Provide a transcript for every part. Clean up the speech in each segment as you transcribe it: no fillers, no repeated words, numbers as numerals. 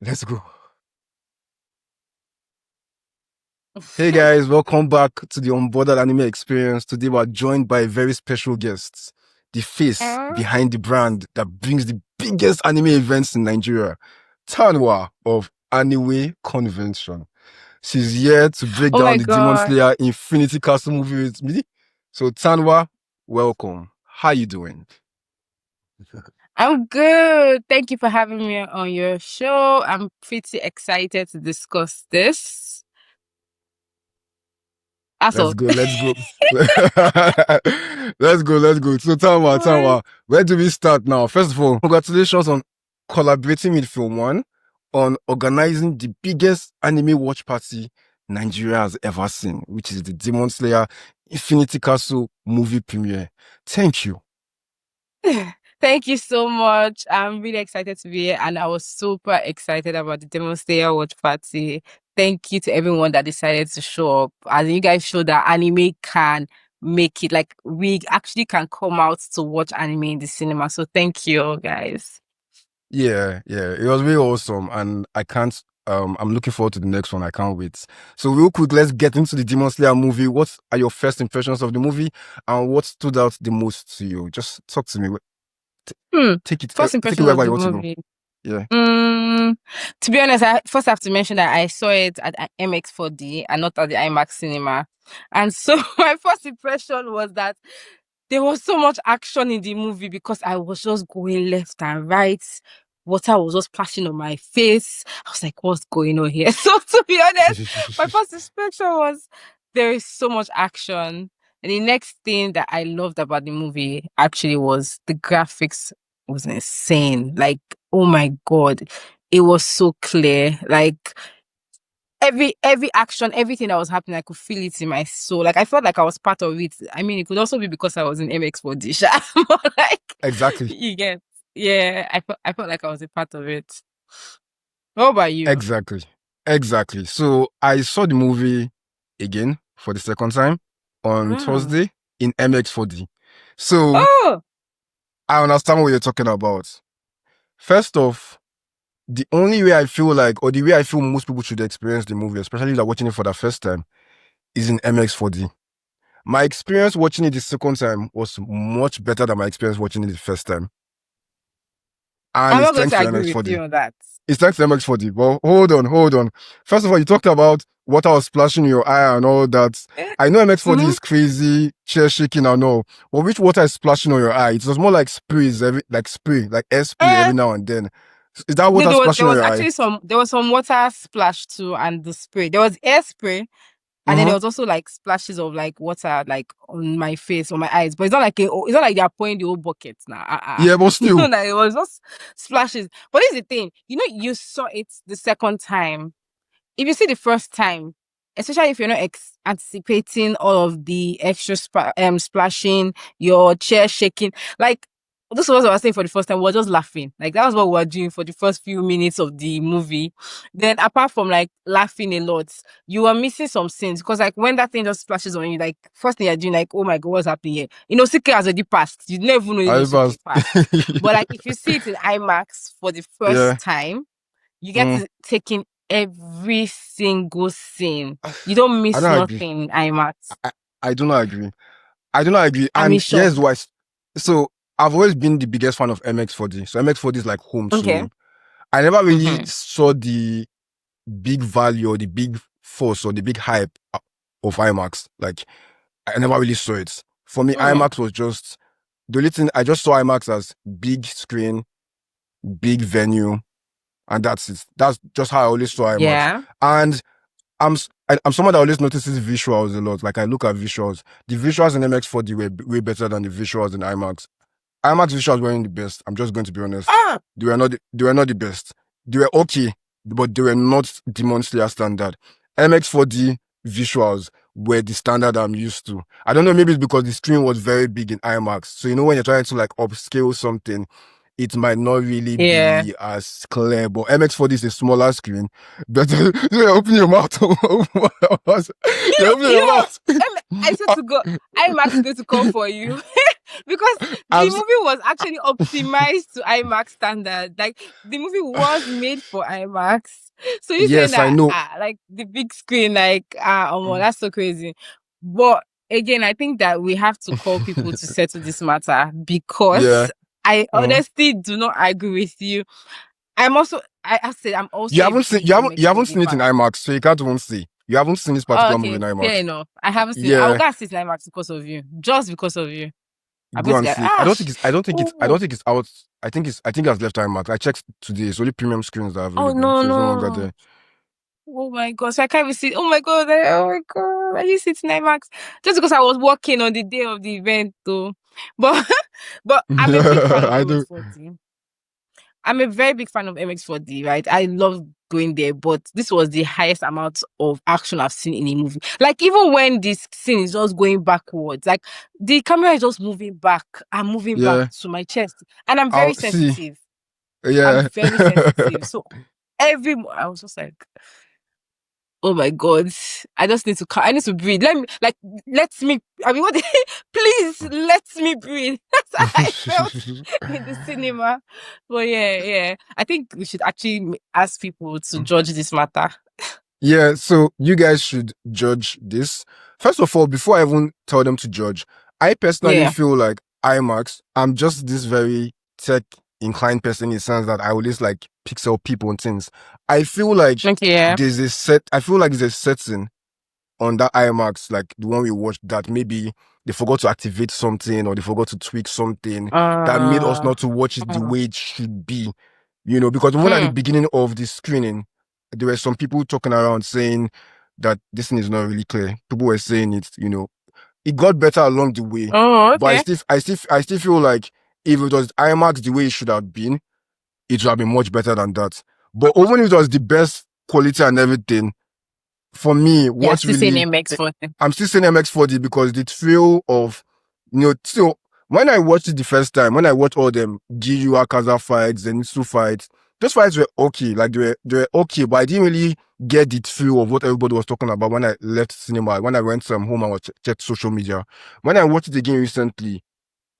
Let's go. Hey guys, welcome back to the Unbordered Anime Experience. Today we're joined by a very special guest, the face behind the brand that brings the biggest anime events in Nigeria, Tanwa of Aniwe Convention. She's here to break Oh down my the Demon God. Slayer Infinity Castle movie with me. So Tanwa, welcome. How you doing? I'm good. Thank you for having me on your show. I'm pretty excited to discuss this. That's Let's all. go, let's go. Let's go. So Tanwa, where do we start now? First of all, congratulations on collaborating with Film One on organizing the biggest anime watch party Nigeria has ever seen, which is the Demon Slayer Infinity Castle movie premiere. Thank you. Thank you so much. I'm really excited to be here, and I was super excited about the Demon Slayer watch party. Thank you to everyone that decided to show up. As you guys showed that anime can make it, like we actually can come out to watch anime in the cinema. So thank you, guys. Yeah, it was really awesome, and I'm looking forward to the next one. I can't wait. So real quick, let's get into the Demon Slayer movie. What are your first impressions of the movie, and what stood out the most to you? Just talk to me. First Take it impression of wherever you the want to go. movie. Yeah. To be honest, I first have to mention that I saw it at MX4D and not at the IMAX cinema. And so my first impression was that there was so much action in the movie because I was just going left and right. Water was just splashing on my face. I was like, what's going on here? So to be honest, my first impression was there is so much action. And the next thing that I loved about the movie actually was the graphics was insane. Like, oh my God, it was so clear. Like every action, everything that was happening, I could feel it in my soul. Like I felt like I was part of it. I mean, it could also be because I was in MX4D, but like Exactly. you get, yeah, I felt like I was a part of it. What about you? Exactly. So I saw the movie again for the second time on Mm. Thursday in MX4D. So Oh, I understand what you're talking about. First off, the only way I feel like, or the way I feel most people should experience the movie, especially if they're watching it for the first time, is in MX4D. My experience watching it the second time was much better than my experience watching it the first time. And I'm it's not going thanks to to agree with MX4D. you on that. It's thanks to MX4D. Well, hold on. First of all, you talked about water was splashing in your eye and all that. I know MX4D Mm-hmm. is crazy, chair shaking and all. But which water is splashing on your eye? It was more like sprays, like air spray every now and then. Is that No, water there splashing on was your eye? actually some water splash too, and the spray. There was air spray, and then there Mm-hmm. was also like splashes of like water like on my face, on my eyes. But it's not like they're pouring the whole bucket now. Yeah, but You know, still. like, it was just splashes. But here's the thing, you know, you saw it the second time. If you see the first time, especially if you're not anticipating all of the extra splashing, your chair shaking, like this was what I was saying for the first time. We were just laughing. Like that was what we were doing for the first few minutes of the movie. Then apart from like laughing a lot, you were missing some scenes because like when that thing just splashes on you, like first thing you're doing, like, oh my God, what's happening here? You know, Suki has already passed. You never know I Suki was. passed. But like if you see it in IMAX for the Yeah. first time, you get Mm. to take in every single scene. You don't I miss don't agree. nothing in IMAX. I, I do not agree. I do not agree. I'm in And shock. here's why. So I've always been the biggest fan of MX4D. So MX4D is like home to Okay. me. I never really Mm-hmm. saw the big value or the big force or the big hype of IMAX. Like I never really saw it. For me, Mm. IMAX was just the only thing I just saw IMAX as big screen, big venue, and that's it. That's just how I always saw IMAX. Yeah. And I'm someone that always notices visuals a lot. Like I look at visuals. The visuals in MX4D were way better than the visuals in IMAX. IMAX visuals weren't the best. I'm just going to be honest. Ah. They were not the best. They were okay, but they were not Demon Slayer standard. MX4D visuals were the standard I'm used to. I don't know, maybe it's because the screen was very big in IMAX. So you know when you're trying to like upscale something, it might not really Yeah. be as clear. But MX4D is a smaller screen. But open your mouth. You're opening You your know, mouth. I said to go. IMAX is going to come for you. because the I'm s- movie was actually optimized to IMAX standard. Like the movie was made for IMAX. So you saying yes, I that know. like the big screen, like that's so crazy. But again, I think that we have to call people to settle this matter Yeah. because I Uh, honestly do not agree with you. I'm also I said I'm also you a haven't seen big you haven't MX4D seen it in fan. IMAX, so you can't even see. You haven't seen this Oh, particular movie in okay, fair IMAX. enough. I haven't seen it. I'll Yeah, go and see it in IMAX because of you. Just because of you. I go bet and you see it. I don't think I oh, don't think it's out. I think it has left IMAX. I checked today. It's only premium screens that are oh available, no, so it's no longer no. there. Oh my god. So I can't even see. Oh my god. Oh my god. I used to see it in IMAX. Just because I was working on the day of the event though. But but I'm a big fan Yeah, of I do. MX4D. I'm a very big fan of MX4D, right? I love going there, but this was the highest amount of action I've seen in a movie. Like, even when this scene is just going backwards, like the camera is just moving back and moving back Yeah, to my chest. And I'm very I'll see. sensitive. I'm Yeah. very sensitive. So I was just like, oh my God, I just need to, I need to breathe. Let me, I mean, what, please let me breathe. That's how I felt in the cinema. But yeah. I think we should actually ask people to judge this matter. Yeah, so you guys should judge this. First of all, before I even tell them to judge, I personally Yeah. feel like IMAX, I'm just this very tech inclined person in the sense that I always like pixel people and things. I feel like Okay, yeah. I feel like there's a setting on that IMAX, like the one we watched, that maybe they forgot to activate something or they forgot to tweak something that made us Uh, not to watch it the mm, way it should be. You know, because even at the mm. beginning of the screening, there were some people talking around saying that this thing is not really clear. People were saying it, you know, it got better along the way, Oh, but okay. I still feel like if it was IMAX the way it should have been, it would have been much better than that. But even if it was the best quality and everything, for me, Yeah, what still saying really, MX4D. I'm still saying MX4D because the thrill of, you know, still, when I watched it the first time, when I watched all them Giyu, Akaza fights, Zenitsu fights, those fights were okay. Like they were okay, but I didn't really get the thrill of what everybody was talking about when I left cinema, when I went home and checked social media. When I watched it again recently,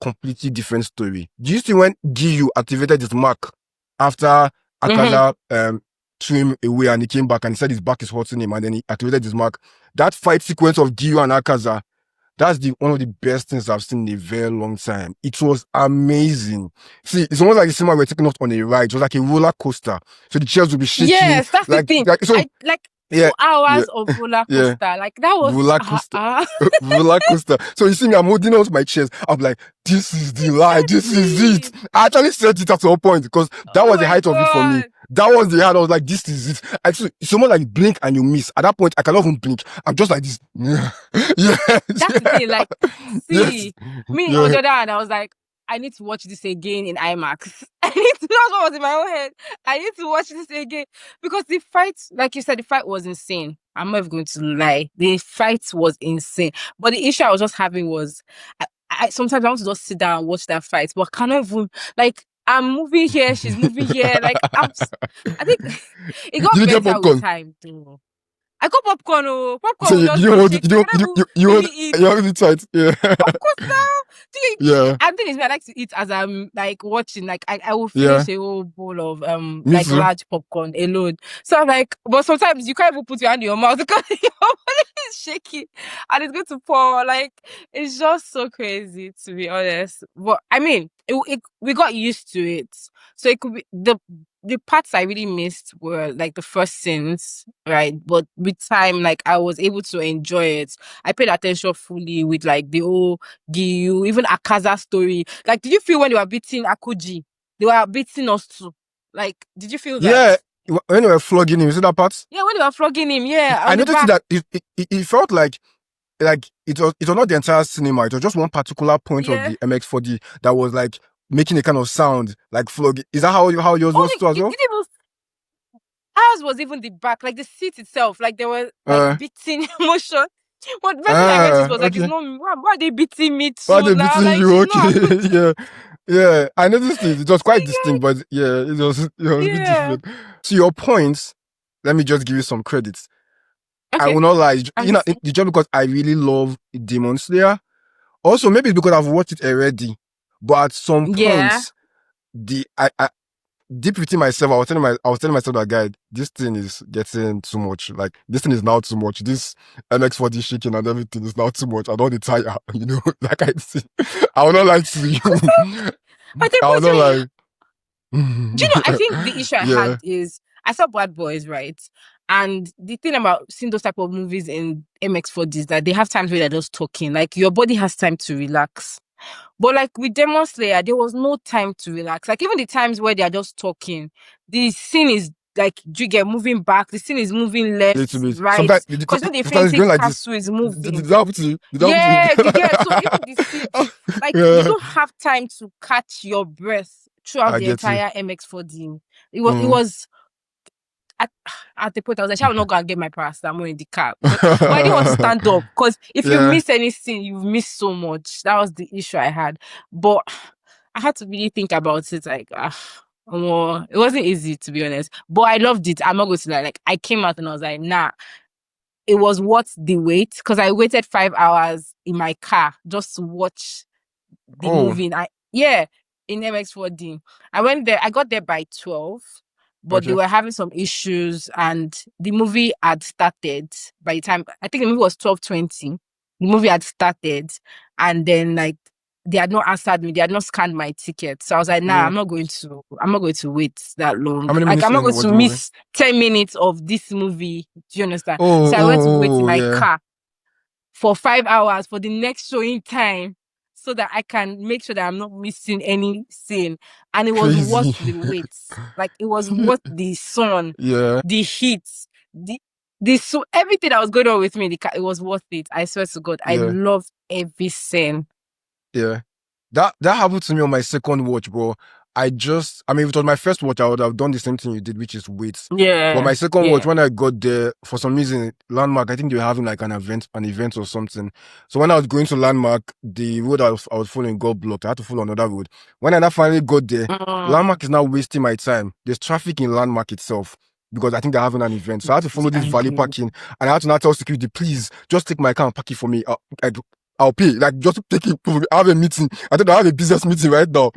completely different story. Do you see when Giyu activated his mark after Mm-hmm. Akaza threw him away and he came back and he said his back is hurting him and then he activated his mark? That fight sequence of Giyu and Akaza, that's the one of the best things I've seen in a very long time. It was amazing. See, it's almost like the cinema were taking us on a ride. It was like a roller coaster. So the chairs would be shaking. Yes, that's the thing. So I like yeah, two yeah, hours of roller yeah. coaster. Like that was Roller coaster. Roller coaster. So you see me, I'm holding on to my chest. I'm like, this is the life. This is it. Exactly. I actually said it at some point because that Oh was the my height of it for me. God. That was the height. I was like, this is it. Actually, it's almost like blink and you miss. At that point, I cannot even blink. I'm just like this. Yes. That's the thing. Like, Yes. see, me on Yeah. the other hand, I was like, I need to watch this again in IMAX. I need to, that's what was in my own head. I need to watch this again because the fight, like you said, the fight was insane. I'm not even going to lie. The fight was insane. But the issue I was just having was, I sometimes I want to just sit down and watch that fight, but I cannot even, like, I'm moving here, she's moving here. Like, I think it You got didn't get better with popcorn. time, though. I got popcorn. Oh, So popcorn will just you be hold it, shaking. I cannot even you hold really eat. you hold it tight. Yeah. Of course now. Yeah. And thing is, me, I like to eat as I'm like watching. Like I will Yeah. finish a whole bowl of Me like too. large popcorn alone. So I'm like, but sometimes you can't even put your hand in your mouth because your body is shaking and it's going to pour. Like it's just so crazy to be honest. But I mean, we got used to it. So it could be the parts I really missed were like the first scenes, right? But with time, like I was able to enjoy it. I paid attention fully with like the whole Giyu, even Akaza story. Like, did you feel when they were beating Akuji, they were beating us too? Like, did you feel that? Yeah. When they were flogging him, you see that part? Yeah, when they were flogging him, yeah, I on the noticed back. that it felt like it was not the entire cinema. It was just one particular point of Yeah. the MX4D that was like making a kind of sound like flogging. Is that how yours was Only too as it well? didn't even ours was even the back, like the seat itself, like they were like Uh, beating motion. But the person I went with was like, it's okay. not why are they beating me Why too they now? beating Like you? she's Okay. not Akuji. Yeah. Yeah. I noticed it. It was quite Like, distinct, but yeah, it was a bit yeah. different. To your points, let me just give you some credits. I Okay. will not lie. I'm You know, listening. just because I really love Demon Slayer, Also, maybe it's because I've watched it already, but at some Yeah. points, I deep within myself, I was telling myself that, guy, this thing is getting too much. Like, this thing is now too much. This MX4D shaking and everything is now too much. I don't want to tire, like I see. I will not lie to you. I think I will what's not really lie. Do you know, I think the issue I Yeah. had is I saw Bad Boys, right? And the thing about seeing those type of movies in MX4D is that they have times where they're just talking. Like your body has time to relax. But like with Demon Slayer, there was no time to relax. Like even the times where they're just talking, the scene is like you get moving back, the scene is moving left, Little bit. right. Sometimes, Because when the sometimes it's fainting going like this. castle is Did moving. that happen to you? Did that Yeah, you get so happen even the siege, like to you? you Yeah. don't have time to catch your breath throughout I the get you. entire MX4D. It Mm. was at the point I was like, I'm not gonna get my paracetamol in the car. But I didn't want to stand up because if you Yeah. miss anything, you've missed so much. That was the issue I had. But I had to really think about it. Like, it wasn't easy to be honest. But I loved it. I'm not going to lie. Like, I came out and I was like, nah, it was worth the wait because I waited 5 hours in my car just to watch the Oh, movie. In MX4D. I went there, I got there by 12, but they okay. were having some issues and the movie had started by the time I think the movie was 12:20. The movie had started and then like they had not answered me, they had not scanned my ticket. So I was like, nah, Mm. I'm not going to wait that long. How many Like minutes I'm not in going was to the movie? miss 10 minutes of this movie. Do you understand? Oh, So I went to wait in my yeah. car for 5 hours for the next showing time so that I can make sure that I'm not missing any scene. And it was worth Crazy. the wait. Like it was worth the sun, Yeah, the heat, so everything that was going on with me. It was worth it. I swear to God, I yeah, loved every scene. yeah. That happened to me on my second watch, bro. I mean, if it was my first watch, I would have done the same thing you did, which is wait. But Yeah, my second watch, yeah. when I got there, for some reason, Landmark, I think they were having like an event or something. So when I was going to Landmark, the road I was following got blocked. I had to follow another road. When I now finally got there, Mm, Landmark is now wasting my time. There's traffic in Landmark itself because I think they're having an event. So I had to follow this I valley agree. parking, and I had to now tell security, please, just take my car and park it for me. I'll pay. Like, just take it. I have a meeting. I don't know, I have a business meeting right now.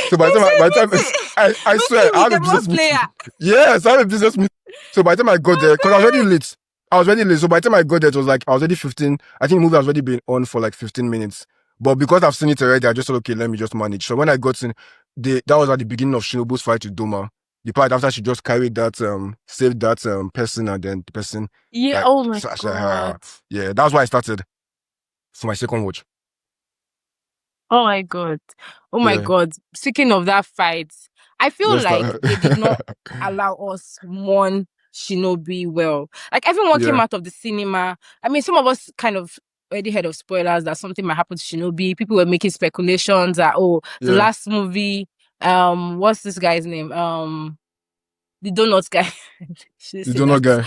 So by the time, I swear, Meeting I with have a the business boss meeting. player. Yes, I have a business meeting. So by the time I got there, because I was already late. So by the time I got there, it was like, I was already 15. I think the movie has already been on for like 15 minutes. But because I've seen it already, I just thought, okay, let me just manage. So when I got in, that was at the beginning of Shinobu's fight with Doma. The part after she just carried that, saved that person, and then the person, Yeah, like, oh my God. yeah, that's why I started for my second watch. Oh my God. Oh my Yeah, God. Speaking of that fight, I feel let's like start. they did not allow us mourn Shinobi well. Like everyone came Yeah, out of the cinema. I mean, some of us kind of already heard of spoilers that something might happen to Shinobi. People were making speculations that the yeah. last movie, what's this guy's name? The donut guy. Should You say do not that. guy.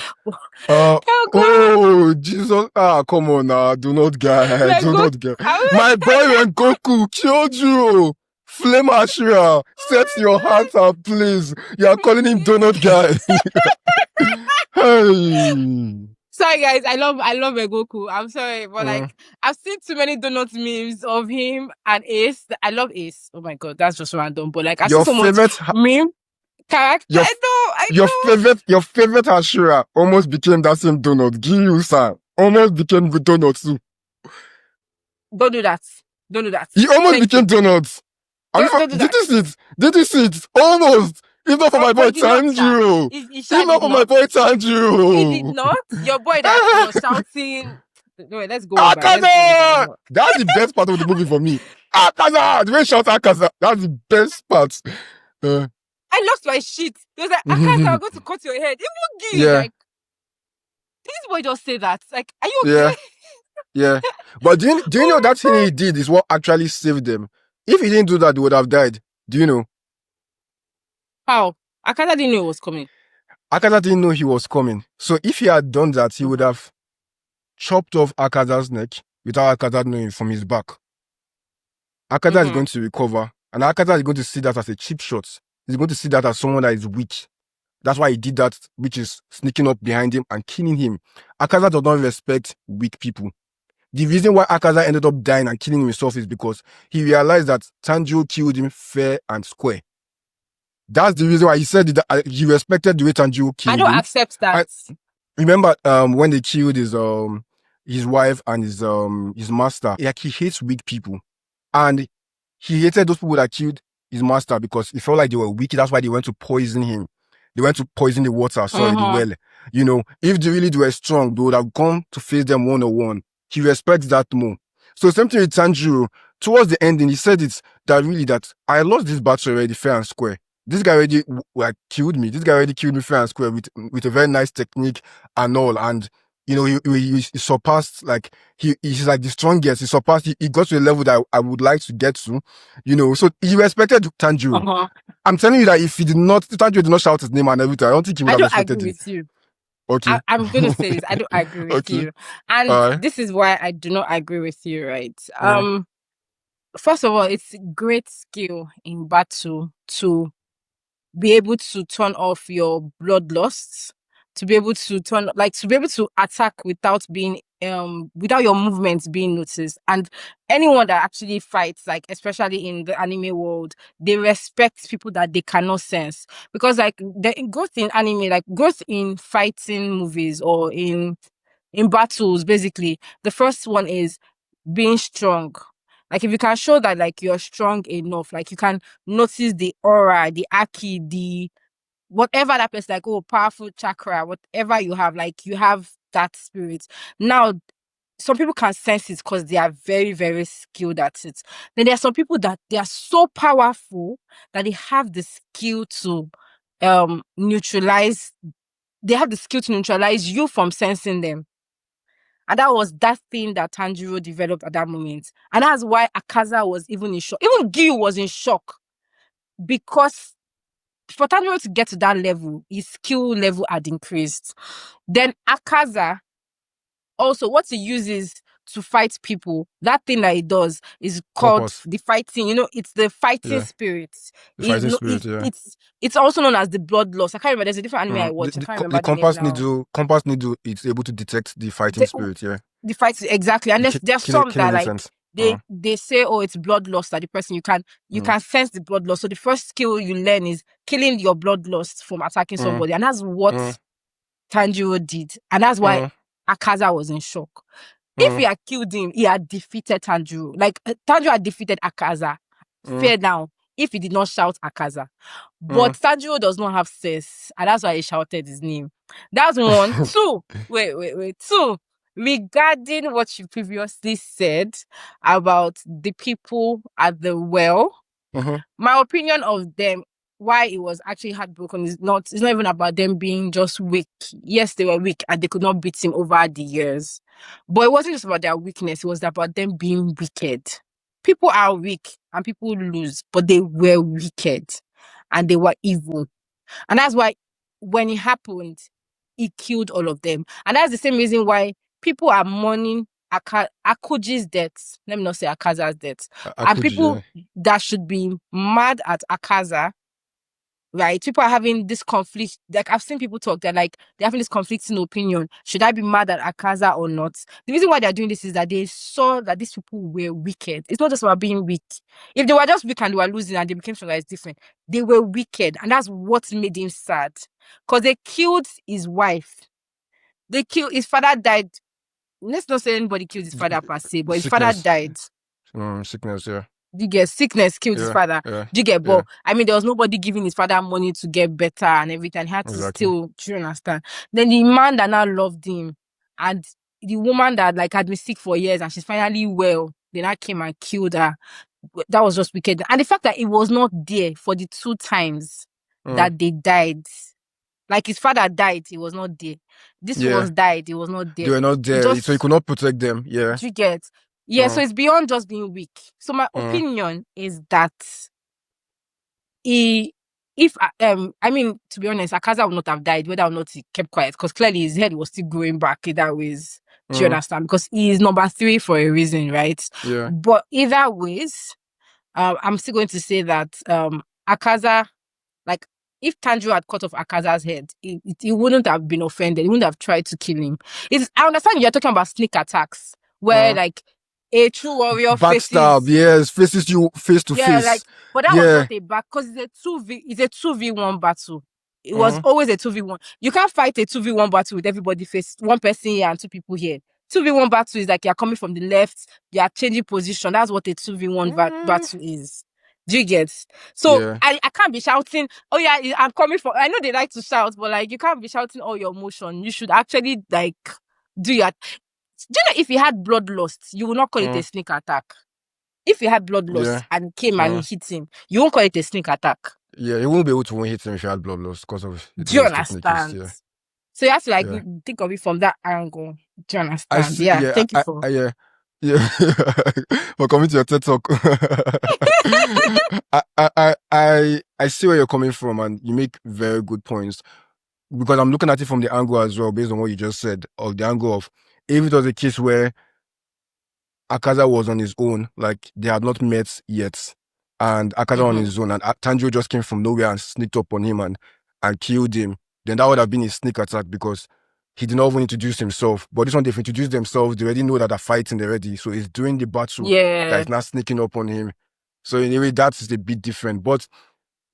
Oh God. Oh, Jesus. Come on now. Do not guy. Like Do go not guy. I My boy and Goku killed you. Flame Ashura, set your heart up, please. You are calling him donut guy. Hey. Sorry guys, I love Goku. I'm sorry, but Mm. like I've seen too many donut memes of him and Ace. I love Ace. Oh my God, that's just random. But like I see Your so much favorite, meme character. your, I your favorite Ashura almost became that same donut. Giyu-san almost became the donut too. know. Don't do that. Don't do that. He almost Thank you. became donuts. Don't do Did that. you see it? Did you see it? Almost. If not for Oh, my but boy he did not, sha. Tanjiro. He sha If not did for my not. boy He did Tanjiro. not. Your boy that was shouting. No, wait, let's go over. Let's go Akaza! over. That's the best part of the movie for me. Akaza! The way he shouts Akaza. That's the best part. Uh, I lost my shit. He was like, Akaza, I'm going to cut your head. Even Giyu, yeah, like, this boy just say that. Like, are you yeah, okay? yeah. But do you know Oh that thing my he did is what actually saved them? If he didn't do that, they would have died. Do you know? How? Akaza didn't know it was coming. Akaza didn't know he was coming. So if he had done that, he would have chopped off Akaza's neck without Akaza knowing from his back. Akaza is Mm-hmm. going to recover, and Akaza is going to see that as a cheap shot. He's going to see that as someone that is weak. That's why he did that, which is sneaking up behind him and killing him. Akaza does not respect weak people. The reason why Akaza ended up dying and killing himself is because he realized that Tanjiro killed him fair and square. That's the reason why he said that he respected the way Tanjiro I killed don't him. accept that. Remember when they killed his wife and his master. Like, he hates weak people, and he hated those people that killed his master because he felt like they were weak. That's why they went to poison him. They went to poison the water, the well. You know, if they really were strong, they would have gone to face them one-on-one. He respects that more. So same thing with Tanjiro. Towards the ending, he said that I lost this battle already fair and square. This guy already killed me. This guy already killed me fair and square with a very nice technique and all. And you know, he surpassed, like, he's like the strongest. He surpassed. He got to a level that I would like to get to. You know, so he respected Tanjiro. I'm telling you that if Tanjiro did not shout his name and everything, I don't think he would have respected agree him. with you. Okay. I'm going to say this. I don't agree with Okay. you. And this is why I do not agree with you, right? First of all, it's great skill in battle to be able to turn off your bloodlust, to be able to attack without being without your movements being noticed. And anyone that actually fights, like especially in the anime world, they respect people that they cannot sense, because like the growth in anime, like growth in fighting movies or in battles, basically the first one is being strong. Like if you can show that like you're strong enough, like you can notice the aura, the aki, the whatever that person, like, oh, powerful chakra, whatever you have, like you have that spirit. Now, some people can sense it because they are very, very skilled at it. Then there are some people that they are so powerful that they have the skill to neutralize. They have the skill to neutralize you from sensing them. And that was that thing that Tanjiro developed at that moment. And that's why Akaza was even in shock. Even Giyu was in shock. Because for Tanjiro to get to that level, his skill level had increased. Then Akaza, also, what he uses to fight people, that thing that he does is called the fighting. You know, it's the fighting spirit. The fighting spirit, it's also known as the bloodlust. I can't remember. There's a different anime I watched. I can't remember the compass needle. Compass needle. It's able to detect the fighting spirit. Yeah. The fight, exactly. And there's some that like they say, oh, it's bloodlust that the person you can sense the bloodlust. So the first skill you learn is killing your bloodlust from attacking somebody, and that's what Tanjiro did, and that's why Akaza was in shock. If he had killed him, he had defeated Tanjiro. Like Tanjiro had defeated Akaza. Fair now, if he did not shout Akaza. But Tanjiro does not have sense, and that's why he shouted his name. That's one. Two. Wait. Two. Regarding what you previously said about the people at the well, my opinion of them, why it was actually heartbroken, it's not even about them being just weak. Yes, they were weak and they could not beat him over the years. But it wasn't just about their weakness, it was about them being wicked. People are weak and people lose, but they were wicked and they were evil. And that's why when it happened, it killed all of them. And that's the same reason why people are mourning Akuji's death. Let me not say Akaza's death. And people that should be mad at Akaza, right? People are having this conflict. Like I've seen people talk, they're having this conflicting opinion. Should I be mad at Akaza or not? The reason why they're doing this is that they saw that these people were wicked. It's not just about being weak. If they were just weak and they were losing and they became stronger, it's different. They were wicked, and that's what made him sad. Because they killed his wife. They killed his father died. Let's not say anybody killed his father per se, but his father died. Sickness, yeah. You get sickness killed his father. Do you get? But I mean, there was nobody giving his father money to get better and everything. He had to still, do you understand? Then the man that now loved him and the woman that like had been sick for years and she's finally well, then I came and killed her. That was just wicked. And the fact that he was not there for the 2 times that they died. Like his father died, he was not there. This one's died, he was not there. They were not there, so he could not protect them. Yeah. Do you get? Yeah, so it's beyond just being weak. So my opinion is that I mean, to be honest, Akaza would not have died whether or not he kept quiet, because clearly his head was still growing back either ways. Do you understand? Because he is number 3 for a reason, right? Yeah. But either ways, I'm still going to say that Akaza, like, if Tanjiro had cut off Akaza's head, he wouldn't have been offended. He wouldn't have tried to kill him. I understand you're talking about sneak attacks, where like a true warrior Backstab, faces. yes, faces you face to Yeah, like, face. but that was Yeah. not a back because it's a 2v1 battle. It was Mhm. always a 2v1. You can't fight a 2v1 battle with everybody face one person here and two people here. 2v1 battle is like you're coming from the left, you're changing position. That's what a 2v1 battle is. Do you get? So Yeah. I can't be shouting, oh yeah, I'm coming for. I know they like to shout, but like you can't be shouting all your emotion. You should actually like do your. Do you know if you had blood lost, you will not call it a sneak attack. If he had blood loss Yeah. and came and hit him, you won't call it a sneak attack. Yeah, you won't be able to win hit him if you had blood loss because of the Do way you his technique is. understand? Yeah. So you have to like Yeah. think of it from that angle. Do you I understand? see, Yeah. yeah, Thank you for. yeah, yeah. For coming to your TED talk. I see where you're coming from, and you make very good points because I'm looking at it from the angle as well, based on what you just said, of the angle of if it was a case where Akaza was on his own, like they had not met yet, and Akaza on his own, and Tanjiro just came from nowhere and sneaked up on him and killed him, then that would have been a sneak attack because he did not even introduce himself. But this one, they've introduced themselves, they already know that they're fighting already. So it's during the battle that Yeah. is not sneaking up on him. So in a way, that's a bit different. But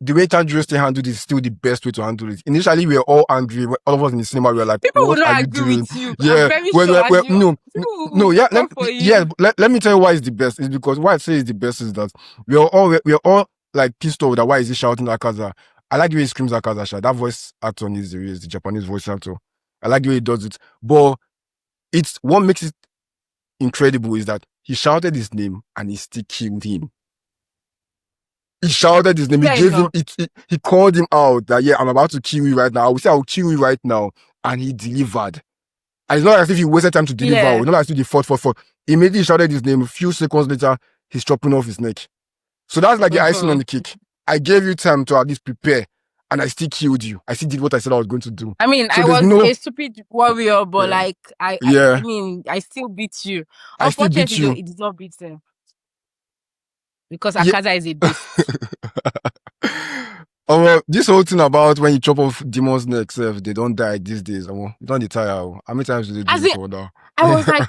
the way Tanjiro still handled it is still the best way to handle it. Initially, we were all angry. All of us in the cinema, we were like, People will what are not you agree doing? with you. I'm Yeah, very sure. no, People no, yeah, will come for you. yeah. Let me tell you why it's the best. It's because why I say it's the best is that we are all like pissed off that why is he shouting Akaza? I like the way he screams Akaza. That voice actor is the Japanese voice actor. I like the way he does it. But it's what makes it incredible is that he shouted his name and he still killed him. He shouted his name. He gave him. He called him out that yeah, I'm about to kill you right now. I will say I will kill you right now, and he delivered. And it's not as if he wasted time to deliver. Yeah. It's not as if he fought. Immediately he shouted his name. A few seconds later, he's chopping off his neck. So that's like the icing on the cake. I gave you time to at least prepare, and I still killed you. I still did what I said I was going to do. I mean, So I there's was a stupid warrior, but Yeah. like I mean, I still beat you. I still beat Unfortunately, you. though, it did not beat him because Akaza is a beast. This whole thing about when you chop off demons' necks, they don't die these days. You don't retire. How many times do they do this for now? I was like,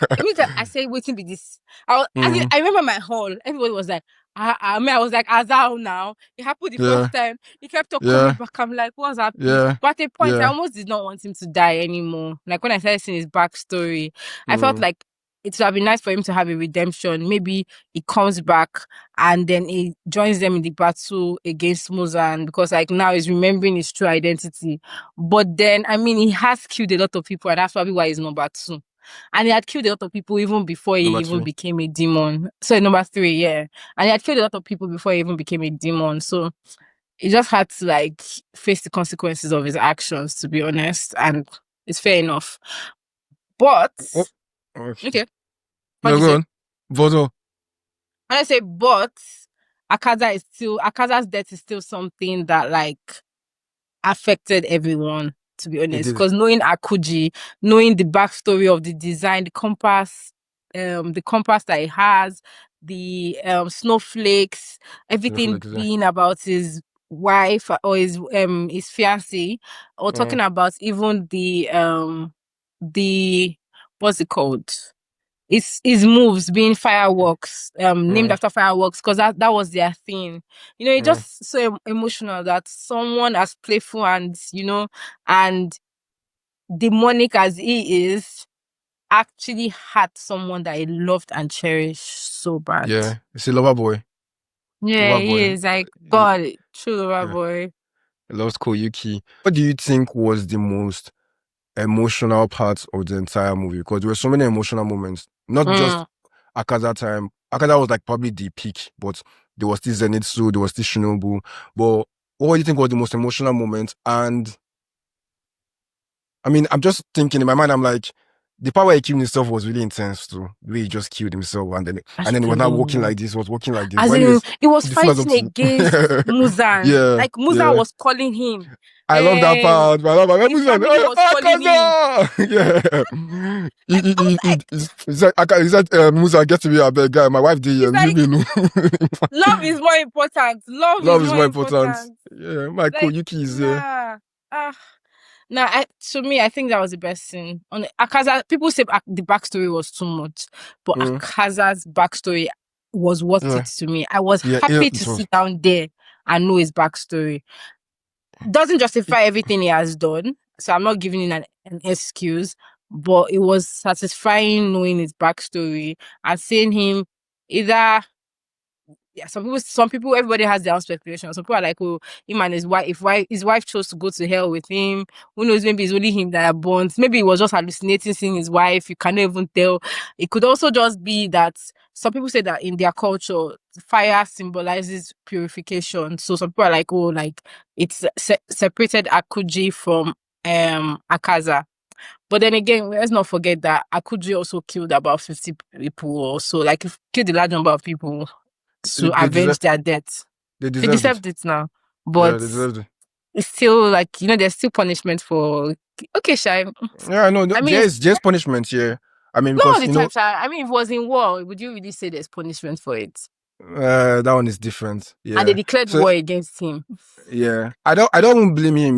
I say, waiting be this. I remember my hall. Everybody was like, I was like, Azal now. It happened the first time. He kept on coming back. I'm like, what's happening? Yeah. But at a point, I almost did not want him to die anymore. Like when I started seeing his backstory, I felt like it would have been nice for him to have a redemption. Maybe he comes back and then he joins them in the battle against Muzan because like now he's remembering his true identity. But then, I mean, he has killed a lot of people and that's probably why he's number 2. And he had killed a lot of people even before he even became a demon. So number 3, yeah. And he had killed a lot of people before he even became a demon. So he just had to like face the consequences of his actions, to be honest. And it's fair enough. But okay. No, go on. Voto. When I say but, Akaza's death is still something that like affected everyone, to be honest. Because knowing Akuji, knowing the backstory of the design, the compass that he has, the snowflakes, everything being about his wife or his fiancée, or talking about even the what's it called? His moves being fireworks, named after fireworks, because that was their thing. You know, it's just so emotional that someone as playful and, you know, and demonic as he is, actually had someone that he loved and cherished so bad. Yeah, it's a lover boy. Yeah, he is like God, true lover boy. He loves Koyuki. What do you think was the most emotional part of the entire movie? Because there were so many emotional moments, not just Akaza time. Akaza was like probably the peak, but there was still Zenitsu, there was still Shinobu. But what do you think was the most emotional moment? And I mean, I'm just thinking in my mind, I'm like, the part where he killed himself was really intense too. The way he just killed himself and then he was not walking like this, was walking like this. As in, he was fighting against Muzan. Yeah. Like Muzan was calling him. I love that part. I love that. His family was calling him. He said, Musa, get to be a bad guy. My wife did. Like, love is more important. Love is more important. Yeah, my cool Yuki is there. Now, to me, I think that was the best scene. On Akaza, people say the backstory was too much, but Mm. Akaza's backstory was worth Yeah, it to me. I was yeah, happy to it was. sit down there and know his backstory. Doesn't justify everything he has done, so I'm not giving him an excuse, but it was satisfying knowing his backstory and seeing him either. Yeah, some people, everybody has their own speculation. Some people are like, oh, him and his wife, his wife chose to go to hell with him, who knows, maybe it's only him that are born. Maybe he was just hallucinating seeing his wife. You cannot even tell. It could also just be that some people say that in their culture, fire symbolizes purification. So some people are like, oh, like it's separated Akuji from Akaza. But then again, let's not forget that Akuji also killed about 50 people or so, like killed a large number of people to They avenge deserve. their death. They They deserved it. deserved it now. Yeah, But they deserved it. it's still like, there's still punishment for okay, Shy. Yeah, no, I mean, there's punishment here. I mean, not all because the time, Shy. I mean, if it was in war, would you really say there's punishment for it? that one is different. And they Yeah. declared So war against him. yeah, I don't even blame him.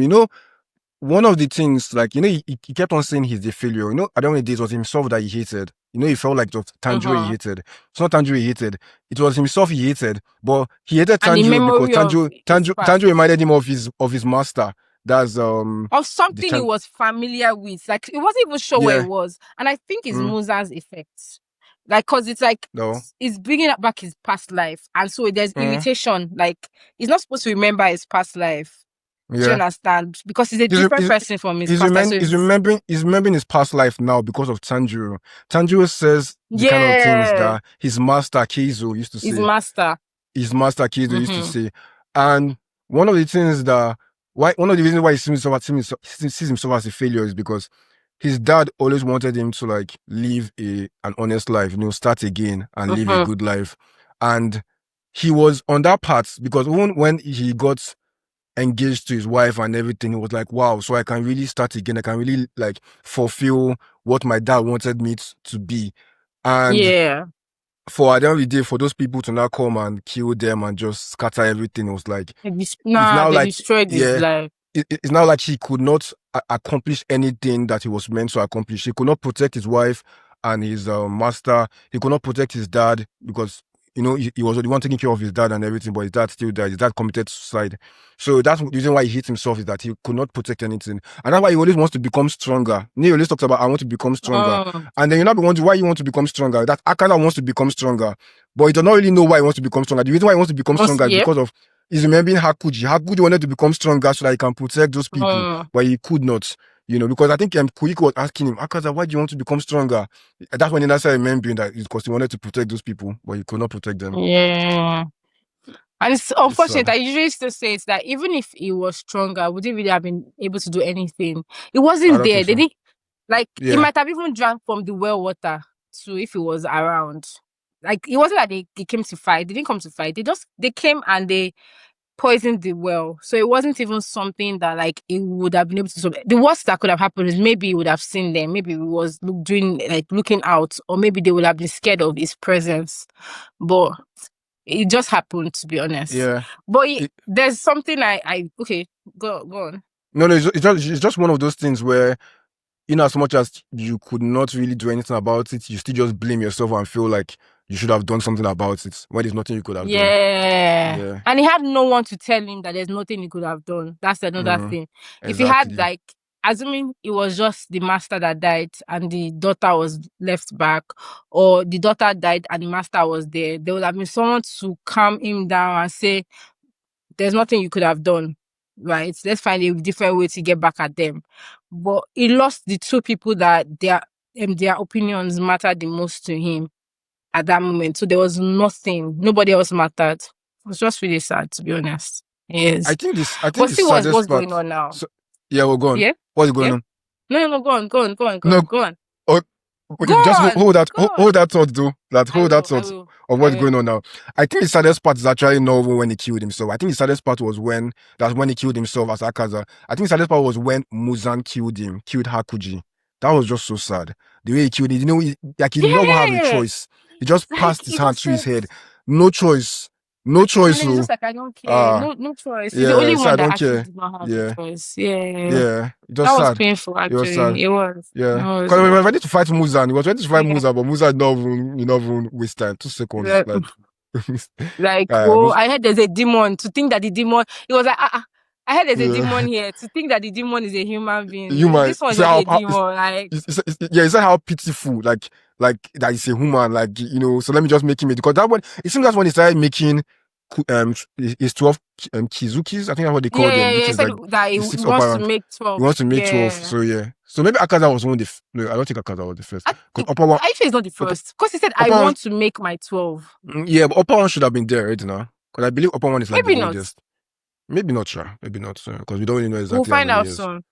One of the things, like, he kept on saying he's the failure. At the end of the day, it was himself that he hated. He felt like it was Tanjiro he Uh-huh. hated. It's not Tanjiro he hated. It was himself he hated. But he hated And in Tanjiro because memory of his Tanjiro past. reminded him of his master. That's Of the something he Chan. was familiar with. Like, he wasn't even sure where it Yeah. was. And I think it's Mm, Muzan's effect. Like, because it's like, no. it's bringing back his past life. And so there's Mm, irritation. Like, he's not supposed to remember his past life. Do you yeah. understand? Because he's a He's, different person from his he's, past life. remem- So he's it's, remembering he's remembering his past life now because of Tanjiro. Tanjiro says the kind of things yeah, that his master Keizo used to his say. master. His master Kido used to Mm-hmm. say. And one of the things one of the reasons why he sees himself as a failure is because his dad always wanted him to like live an honest life, start again and live a Mm-hmm. good life. And he was on that path because even when he got engaged to his wife and everything, he was like, wow, so I can really start again. I can really like fulfill what my dad wanted me to be. And Yeah. for at the end of the day, for those people to now come and kill them and just scatter everything, it was like, it's Nah, now they like, destroyed his yeah, life. it's now like he could not accomplish anything that he was meant to accomplish. He could not protect his wife and his master. He could not protect his dad because he was the one taking care of his dad and everything, but his dad still died. His dad committed suicide. So that's the reason why he hit himself, is that he could not protect anything. And that's why he always wants to become stronger. He always talks about, I want to become stronger. And then you're not wondering why you want to become stronger. That Akaza wants to become stronger. But he does not really know why he wants to become stronger. The reason why he wants to become stronger is Yep. because of he's remembering Hakuji. Hakuji wanted to become stronger so that he can protect those people, but he could not. Because I think Kuiko was asking him, Akaza, why do you want to become stronger? That's when he started remembering that it's because he wanted to protect those people, but he could not protect them. Yeah. And it's It's unfortunate. sad. I usually still say it's that even if he was stronger, would he really have been able to do anything? It I wasn't don't there. think They so. didn't he Yeah. might have even drank from the well water too if he was around. Like, it wasn't that they came to fight. They didn't come to fight. They came and they poisoned the well. So it wasn't even something that like he would have been able to solve. The worst that could have happened is maybe he would have seen them. Maybe he was looking out, or maybe they would have been scared of his presence. But it just happened, to be honest. Yeah. But there's something okay, go on. No, it's just one of those things where, in as much as you could not really do anything about it, you still just blame yourself and feel like you should have done something about it when there's nothing you could have done. Yeah. Yeah. And he had no one to tell him that there's nothing he could have done. That's another thing. If he had, Exactly. assuming it was just the master that died and the daughter was left back, or the daughter died and the master was there would have been someone to calm him down and say, there's nothing you could have done, right? Let's find a different way to get back at them. But he lost the two people that their opinions mattered the most to him at that moment. So there was nothing. Nobody else mattered. It was just really sad, to be honest. Yes. I think But the see saddest what's part. going on now. So, yeah, we're going. Yeah? What's going Yeah? on? No, go on. No, Go on. okay, just hold that thought, though. Hold that I thought will. of what's going on now. I think the saddest part is actually not even when he killed himself. I think the saddest part was when he killed himself as Akaza. I think the saddest part was when Muzan killed Hakuji. That was just so sad. The way he killed him, he did not even have a Yeah. choice. He just Like, passed his it hand was through his so... head. No choice. No And choice, then it's so just like I don't care. No choice. He's the only so I one that don't actually care. did not have a Yeah, choice. Yeah. yeah. It was That was sad. painful It was sad. actually. It was. It Yeah, was. because It we were was. ready to fight Muzan. He was ready to fight Yeah. Muzan, but Muzan not even waste time. 2 seconds, Like, like. like, oh, Muz- I heard there's a demon. To think that the demon, it was like, I heard there's a yeah, demon here. To think that the demon is a human you being. might This one is say already a demon. Like, yeah, is that how pitiful, like that is a human, like so let me just make him because that one it seems that's when he started making his 12 Kizukis, I think that's what they call yeah, them, yeah, which yeah. He is said like that he the six upper wants to rank. make He 12. wants to make 12, Yeah. so yeah. So maybe Akaza was one of the no, I don't think Akaza was the first. I, Because upper one I feel it's not the upper, first. Because he said, I upper one want to make my 12. yeah, but upper one should have been there already now. Because I believe upper one is like the Maybe not. oldest. Maybe not, sure. Maybe not, because we don't really know We'll exactly how find many out years. soon.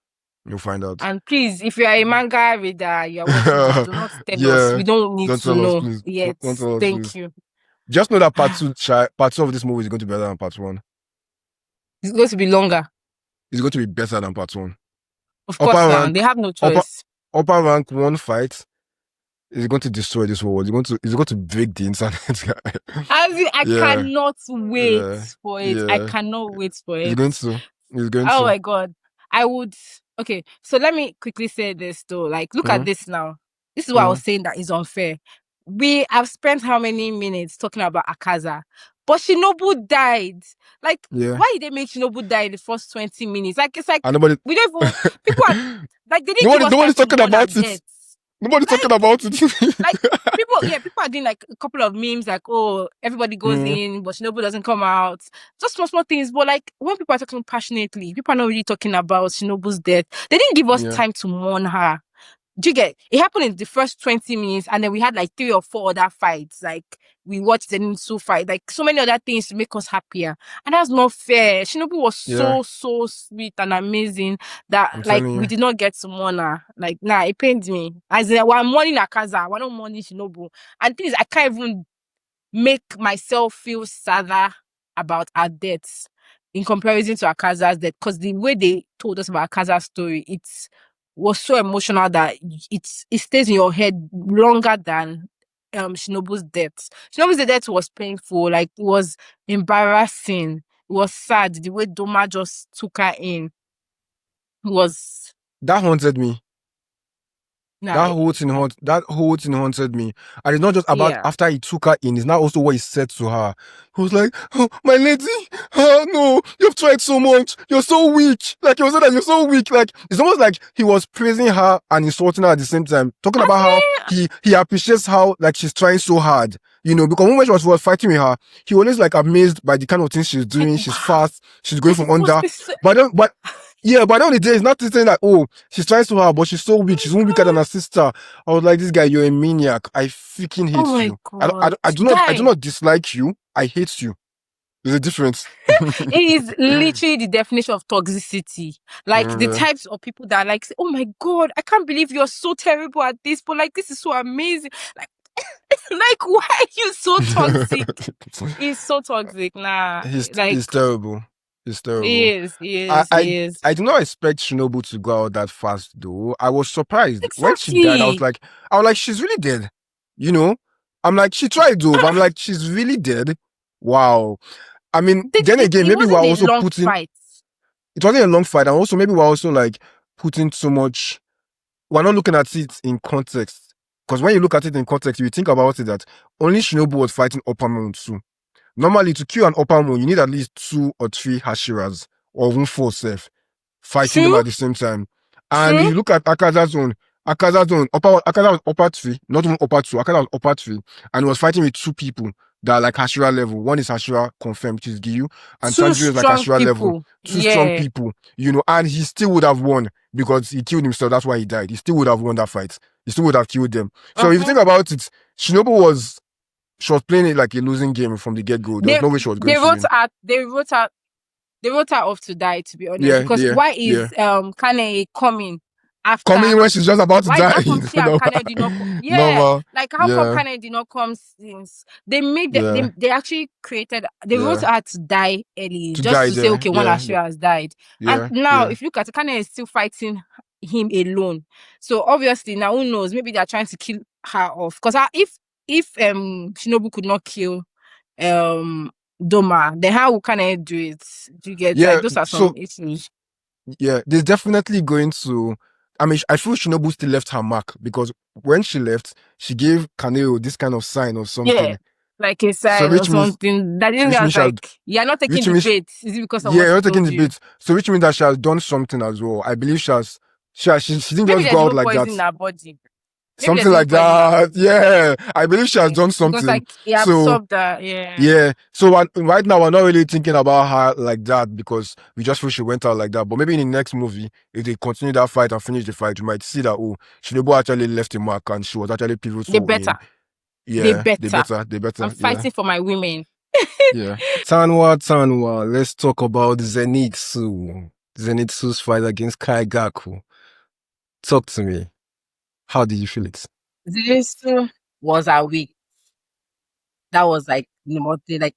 You'll find out. And please, if you are a manga reader, you are watching this, do not tell us. Yeah. We don't need Don't to tell us, know please. yet. Don't tell us, Thank please. you. Just know that part two of this movie is going to be better than part one. It's going to be longer. It's going to be better than part one. Of Upper course, now rank, they have no upper, choice. upper rank one fight is going to destroy this world. It's going to break the internet. As in, I Yeah, cannot wait yeah, for it. I yeah. cannot wait for It's it. going to. It's going Oh to. my god. I would okay, so let me quickly say this though. Like, look at Mm, this now. This is what I was mm, saying that is unfair. We have spent how many minutes talking about Akaza, but Shinobu died. Like, yeah. why did they make Shinobu die in the first 20 minutes? Like, it's like And nobody, we don't even people are like they didn't give us time nobody's to talking mourn our about it. deaths. Nobody's talking Like, about it. like people are doing like a couple of memes, like, oh, everybody goes Mm, in, but Shinobu doesn't come out. Just small things. But like when people are talking passionately, people are not really talking about Shinobu's death. They didn't give us yeah. time to mourn her. Do you get it? Happened in the first 20 minutes, and then we had like 3 or 4 other fights. Like we watched the Zenitsu fight, like so many other things to make us happier. And that's not fair. Shinobu was Yeah. so sweet and amazing that I'm like telling we you. did not get to mourn her. Like, nah, it pains me. As in, we're mourning Akaza, we're not mourning Shinobu. And things I can't even make myself feel sadder about our deaths in comparison to Akaza's death, because the way they told us about Akaza's story, it was so emotional that it stays in your head longer than Shinobu's death. Shinobu's death was painful, like it was embarrassing, it was sad. The way Doma just took her in was That haunted me. nah, That whole thing haunted me. And it's not just about yeah. after he took her in, it's not also what he said to her. He was like, oh, my lady, oh no, you've tried so much. You're so weak. Like he was saying that you're so weak. Like it's almost like he was praising her and insulting her at the same time. Talking I about how mean, he appreciates how like she's trying so hard. Because when she was fighting with her, he was always like amazed by the kind of things she's like, doing. She's wow, fast, she's going this from is so under. specific. But yeah, but at the end of the day, it's not saying that, oh, she's trying so hard, but she's so weak. She's even weaker than her sister. I was like, this guy, you're a maniac. I freaking Oh hate my you. god, I do guy. not dislike you. I hate you. There's a difference. It is literally the definition of toxicity. Like the Yeah. types of people that like say, oh my god, I can't believe you're so terrible at this, but like this is so amazing. Like, like why are you so toxic? He's so toxic. Nah, like He's terrible. He's he terrible. is, he I, is, I he is. I do not expect Shinobu to go out that fast though. I was surprised. When she died, Exactly. I was like, she's really dead. You know? I'm like, she tried though, but I'm like, she's really dead. Wow. I mean, then again, It maybe we're wasn't a also long putting fight. it wasn't a long fight, and also maybe we're also like putting so much. We're not looking at it in context, because when you look at it in context, you think about it that only Shinobu was fighting Upper Moon too. Normally, to kill an Upper Moon, you need at least 2 or 3 Hashiras or even 4 self fighting them True, at the same time. And if true. you look at Akaza's own, Akaza was upper 3, not even upper 2. Akaza was upper 3, and he was fighting with 2 people that are like Hashira level. One is Hashira confirmed, which is Giyu, and Two Tanjiro is like strong Hashira level. people. 2 strong Yeah. people, and he still would have won because he killed himself. That's why he died. He still would have won that fight. He still would have killed them. So if you Uh-huh. think about it, she was playing it like a losing game from the get-go. There was They no way she was going they to wrote win. out they wrote her off to die, to be honest. Yeah, Because yeah, why yeah. is Kane coming after? Coming when she's just about to Why? die. How come she and No, Kane did not come? Yeah, normal. like how come Yeah, Kane did not come since they made yeah, they actually created they wrote yeah. her to die early To just die to say there. okay, one Yeah, Ashura has died, and yeah, now yeah. if you look at it, Kane is still fighting him alone. So obviously now who knows? Maybe they are trying to kill her off because if Shinobu could not kill um Doma. Then how can I do it? Do you get Yeah, like those are some so issues? yeah, there's definitely going to. I mean, I feel Shinobu still left her mark because when she left, she gave Kaneo this kind of sign or Yeah. something. Like a So sign or something. That this which guy means was she has, like, you're not taking which the means bait. Is it because of yeah, what you're she not taking told the you? bait. So which means that she has done something as well. I believe she didn't Maybe just there's go out no like poison in that. her body. Maybe Something there's no like poison in her that. body. Yeah, I believe she has Yeah. done Because something. like he So absorbed that. Yeah. yeah, so right now we're not really thinking about her like that because we just feel she went out like that. But maybe in the next movie, if they continue that fight and finish the fight, you might see that Shinobu actually left a mark and she was actually They pivotal better. in They yeah, better. they I'm better, yeah. fighting for my women. Yeah. Tanwa, let's talk about Zenitsu. Zenitsu's fight against Kaigaku. Talk to me. How did you feel it? Zenitsu was awake. That was like number thing. Like,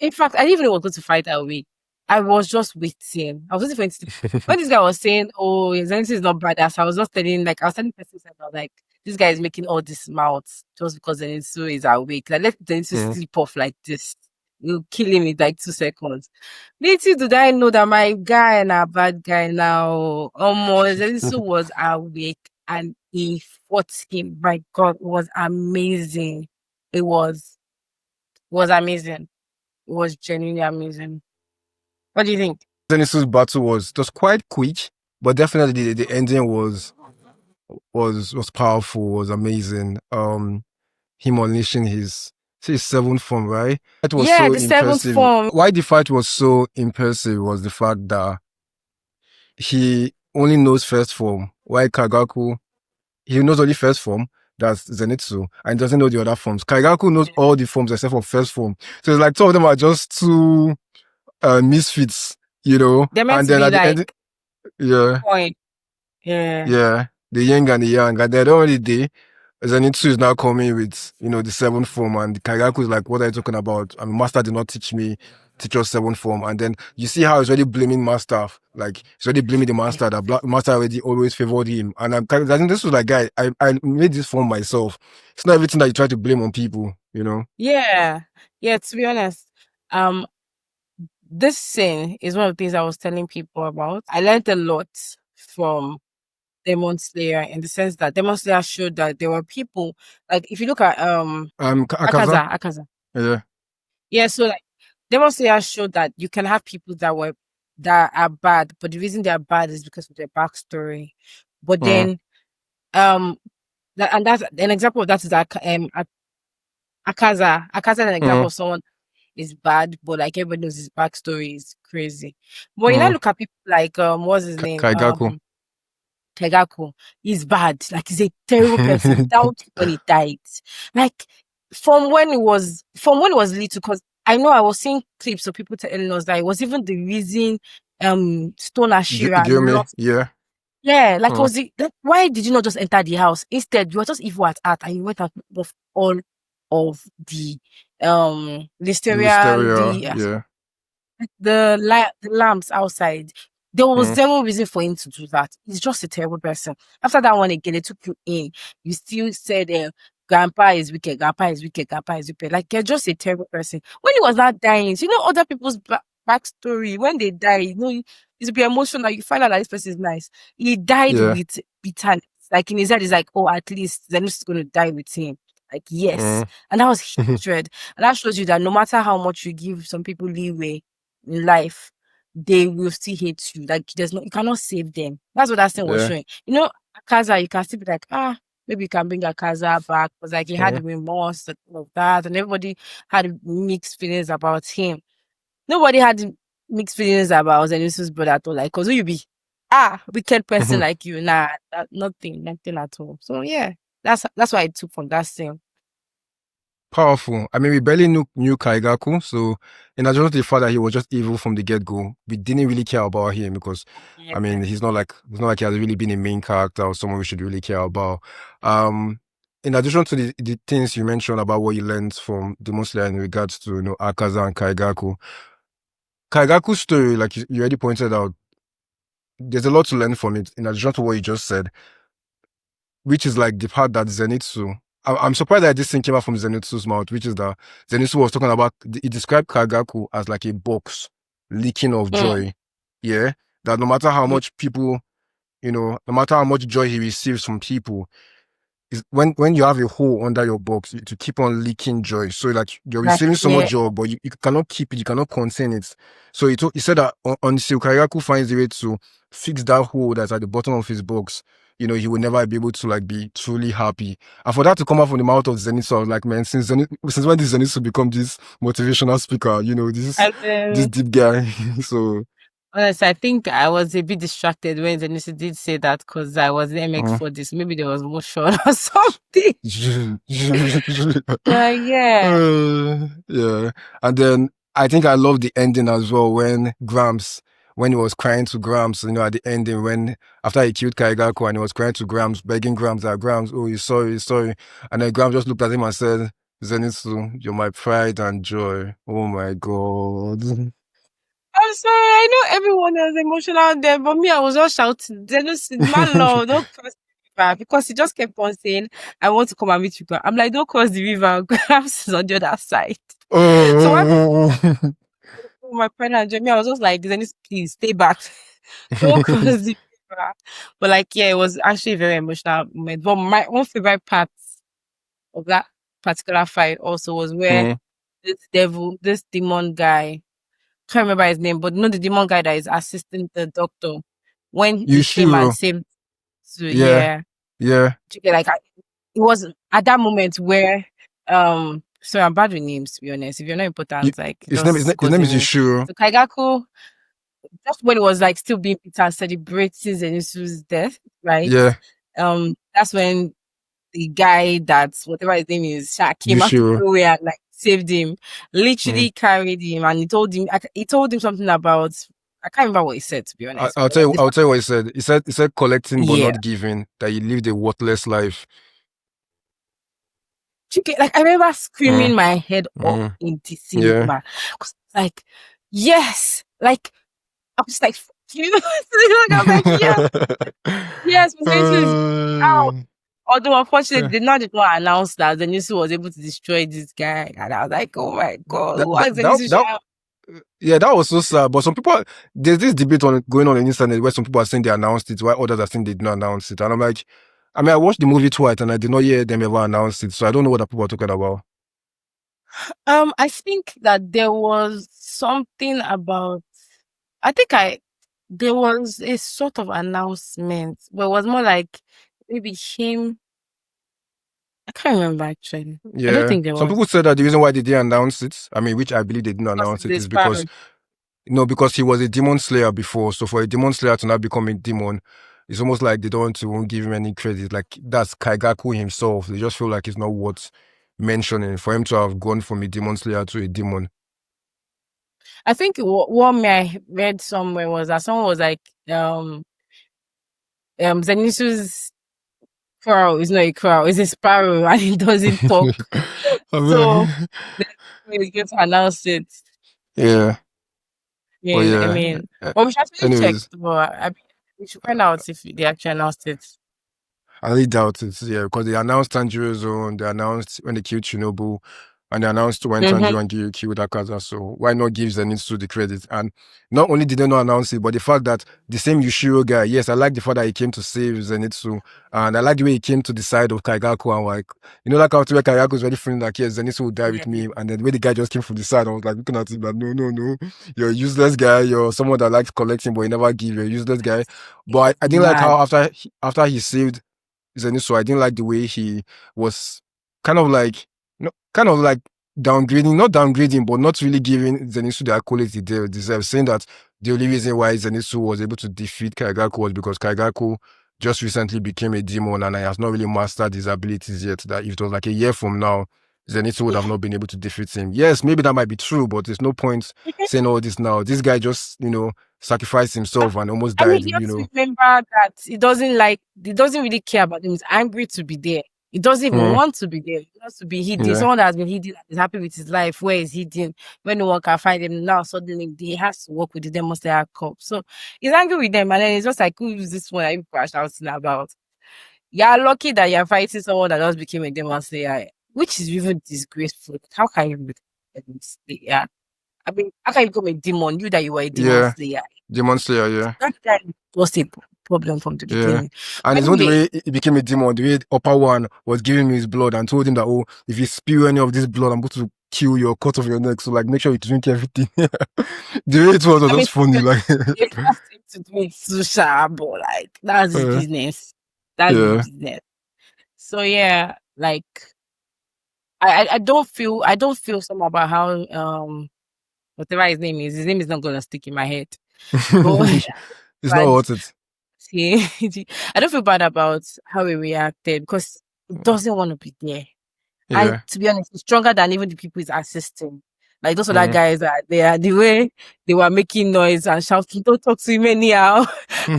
in fact, I didn't even know he was going to fight away. I was just waiting. I was waiting for him to. When this guy was saying, "Oh, Zenitsu is not badass," I was just telling, like, I was telling person about like, this guy is making all this mouths just because Zenitsu is awake. Like, let Zenitsu Mm. sleep off like this. You'll kill him in like 2 seconds. Little did I know that my guy and a bad guy now. Zenitsu was awake and he fought him. My God, it was amazing. It was amazing. It was genuinely amazing. What do you think? Zenitsu's battle was just quite quick, but definitely the ending was powerful, was amazing. Him unleashing his seventh form, right? It was Yeah, so the seventh impressive. form. Why the fight was so impressive was the fact that he only knows first form. Why Kagaku, he knows only first form, that's Zenitsu, and doesn't know the other forms. Kaigaku knows all the forms except for first form. So it's like two of them are just two misfits, They're meant and to then be at the like end, yeah, point. Yeah. yeah, the yin and the yang, and then only day, Zenitsu is now coming with, the seventh form, and Kaigaku is like, what are you talking about? I mean, Master did not teach us seventh form. And then you see how he's already blaming Master, like, he's already blaming the Master, that Master already always favored him. And I think this was like, guy, I made this form myself. It's not everything that you try to blame on people. Yeah. Yeah, to be honest. Um, this scene is one of the things I was telling people about. I learned a lot from Demon Slayer in the sense that Demon Slayer showed that there were people like if you look at Akaza? Akaza. Yeah. Yeah, so like Demon Slayer showed that you can have people that are bad, but the reason they are bad is because of their backstory. But Mm, then and that's an example of that is Akaza. Akaza is an example mm, of someone is bad, but like everybody knows his backstory is crazy. But you now mm. look at people like what's his name? Kaigaku. Kaigaku. He's bad. Like he's a terrible person down to when he died. Like from when he was little, because I know I was seeing clips of people telling us that it was even the reason Stone Ashira Gyumi, lost. yeah. Yeah, like Mm. was it like, why did you not just enter the house? Instead, you were just evil at heart and you went out of all of the The Listeria, Wisteria, yeah. the lamps outside. There was Mm, zero reason for him to do that. He's just a terrible person. After that one again, they took you in. You still said, "Grandpa is wicked. Grandpa is wicked. Grandpa is wicked." Like you're just a terrible person. When he was not dying, so other people's backstory. When they die, it's be emotional. You find out that this person is nice. He died yeah. with bitterness. Like in his head, he's like, "Oh, at least Zenus is going to die with him." Like yes, Mm. and that was hatred. And that shows you that no matter how much you give some people leeway in life, they will still hate you. Like you cannot save them. That's what that thing was Yeah. showing. Akaza, you can still be like, maybe you can bring Akaza back because like he had Mm. the remorse and all of that, and everybody had mixed feelings about him. Nobody had mixed feelings about Zenitsu's brother at all. Like, cause who you be? Wicked person like you. Nah, nothing at all. So yeah, that's what I took from that scene. Powerful. I mean, we barely knew Kaigaku, so in addition to the fact that he was just evil from the get-go, we didn't really care about him because, I mean, Yeah. he's not like he has really been a main character or someone we should really care about. In addition to the things you mentioned about what you learned from Demon Slayer in regards to, Akaza and Kaigaku's story, like you already pointed out, there's a lot to learn from it, in addition to what you just said, which is like the part that Zenitsu I'm surprised that this thing came out from Zenitsu's mouth, which is that Zenitsu was talking about, he described Kaigaku as like a box leaking of Mm, joy. Yeah. That no matter how yeah, much people, no matter how much joy he receives from people, is when you have a hole under your box to keep on leaking joy. So like you're receiving so much yeah. joy, but you cannot keep it, you cannot contain it. So he said that until Kaigaku finds a way to fix that hole that's at the bottom of his box, he will never be able to like be truly happy. And for that to come out from the mouth of Zenitsu, I was like, man, since when did Zenitsu become this motivational speaker? And This deep guy. So honestly, I think I was a bit distracted when Zenitsu did say that because I was in uh, MX4D. So maybe there was motion or something. But yeah. Yeah. And then I think I love the ending as well when he was crying to Grams, at the ending when after he killed Kaigaku and he was crying to Grams, begging Grams that Grams, oh, he's sorry. And then Grams just looked at him and said, Zenitsu, you're my pride and joy. Oh my God. I'm sorry, I know everyone is emotional there, but me, I was just shouting. Zenitsu, man, Lord, don't cross the river because he just kept on saying, I want to come and meet you. I'm like, don't cross the river. Grabs is on the other side. So when Oh. my friend and Jamie, I was just like, Zenitsu, please stay back. Don't cross the river. But like, yeah, it was actually a very emotional moment. But my own favorite part of that particular fight also was where Mm. this demon guy, can't remember his name, but you know the demon guy that is assisting the doctor when he came and Yushiro. saved. So Yeah. yeah, Yeah. like it was at that moment where sorry, I'm bad with names to be honest. If you're not important, like just His cause name the is name. Yushiro. So Kaigaku, just when it was like still being bitter, celebrating Zenitsu's death, right? Yeah. That's when the guy that's whatever his name is, came out of Yushiro. nowhere and like saved him, Mm. literally carried him, and he told him something about I can't remember what he said to be honest. I'll But tell like you, the I'll fact, tell you what he said. He said collecting but yeah, not giving, that he lived a worthless life. like I remember screaming Mm, my head off mm, in the yeah. cinema. 'Cause, like, yes, like I was like, "Fuck you," like, I was like, yes, yes, Zenitsu is out. Although unfortunately, did not announce that Zenitsu was able to destroy this guy, and I was like, oh my god, that, what that, is that, Zenitsu? that, yeah, that was so sad. But some people, there's this debate going on the internet where some people are saying they announced it, while others are saying they did not announce it. And I'm like, I mean, I watched the movie twice and I did not hear them ever announce it. So I don't know what the people are talking about. I think that there was something about. I think there was a sort of announcement, but it was more like maybe him. I can't remember actually. I don't Yeah. think there Some was people said that the reason why they didn't announce it, I mean, which I believe they didn't because announce it's it, this is because part. no, because he was a demon slayer before. So for a demon slayer to now become a demon, it's almost like they don't want to won't give him any credit. Like that's Kaigaku himself. They just feel like it's not worth mentioning for him to have gone from a demon slayer to a demon. I think what me I read somewhere was that someone was like, Zenitsu's crow is not a crow, it's a sparrow, and it doesn't talk. I So mean, then he's going to announce it. yeah, but I yeah. mean, well, we should actually check. Anyways, But we should find out if they actually announced it. I really doubt it. Yeah, because they announced Tanjiro's own. They announced when they killed Shinobu, and they announced when Mm-hmm. Tanjiro and Giyu killed Akaza. So why not give Zenitsu the credit? And not only did they not announce it, but the fact that the same Yushiro guy, yes, I like the fact that he came to save Zenitsu, and I like the way he came to the side of Kaigaku and like, like how where Kaigaku is very feeling like, yes, Zenitsu will die with Yeah, me, and then the way the guy just came from the side, I was like looking at him like, no, no, no, you're a useless guy. You're someone that likes collecting, but you never give. You're a useless guy. But I didn't like mad. how after he saved Zenitsu, I didn't like the way he was kind of like, kind of like downgrading, not downgrading, but not really giving Zenitsu the accolades he deserve, saying that the only reason why Zenitsu was able to defeat Kaigaku was because Kaigaku just recently became a demon and he has not really mastered his abilities yet. That if it was like a year from now, Zenitsu would have not been able to defeat him. Yes, maybe that might be true, but there's no point saying all this now. This guy just, sacrificed himself and almost I mean, died, you have to remember that he doesn't really care about them. He's angry to be there. He doesn't even Mm, want to be there. He wants to be hidden. yeah. Someone that has been hidden and is happy with his life, where is hidden, when no one can find him. Now suddenly he has to work with the Demon Slayer Corp. So he's angry with them, and then it's just like, who is this one that you crashed out about? You're lucky that you're fighting someone that just became a Demon Slayer, which is even disgraceful. How can you become a Demon Slayer? I mean, how can you become a demon? You that you were a Demon Yeah, Slayer. Demon Slayer, yeah. That guy was a problem from the Yeah. beginning. And But it's not the anyway, way he became a demon, the way upper one was giving me his blood and told him that, oh, if you spill any of this blood, I'm going to kill you or cut off your neck. So like make sure you drink everything. The way it was I mean, just funny. Like you have to do it to sharp, but like that's his uh, business. That's his yeah. business. So yeah, like I don't feel somehow about how whatever his name is not gonna stick in my head. But It's not but worth it. see, I don't feel bad about how he reacted because he doesn't want to be there. And Yeah. to be honest, he's stronger than even the people he's assisting. Like those other Mm. guys are there, the way they were making noise and shouting, don't talk to him anyhow.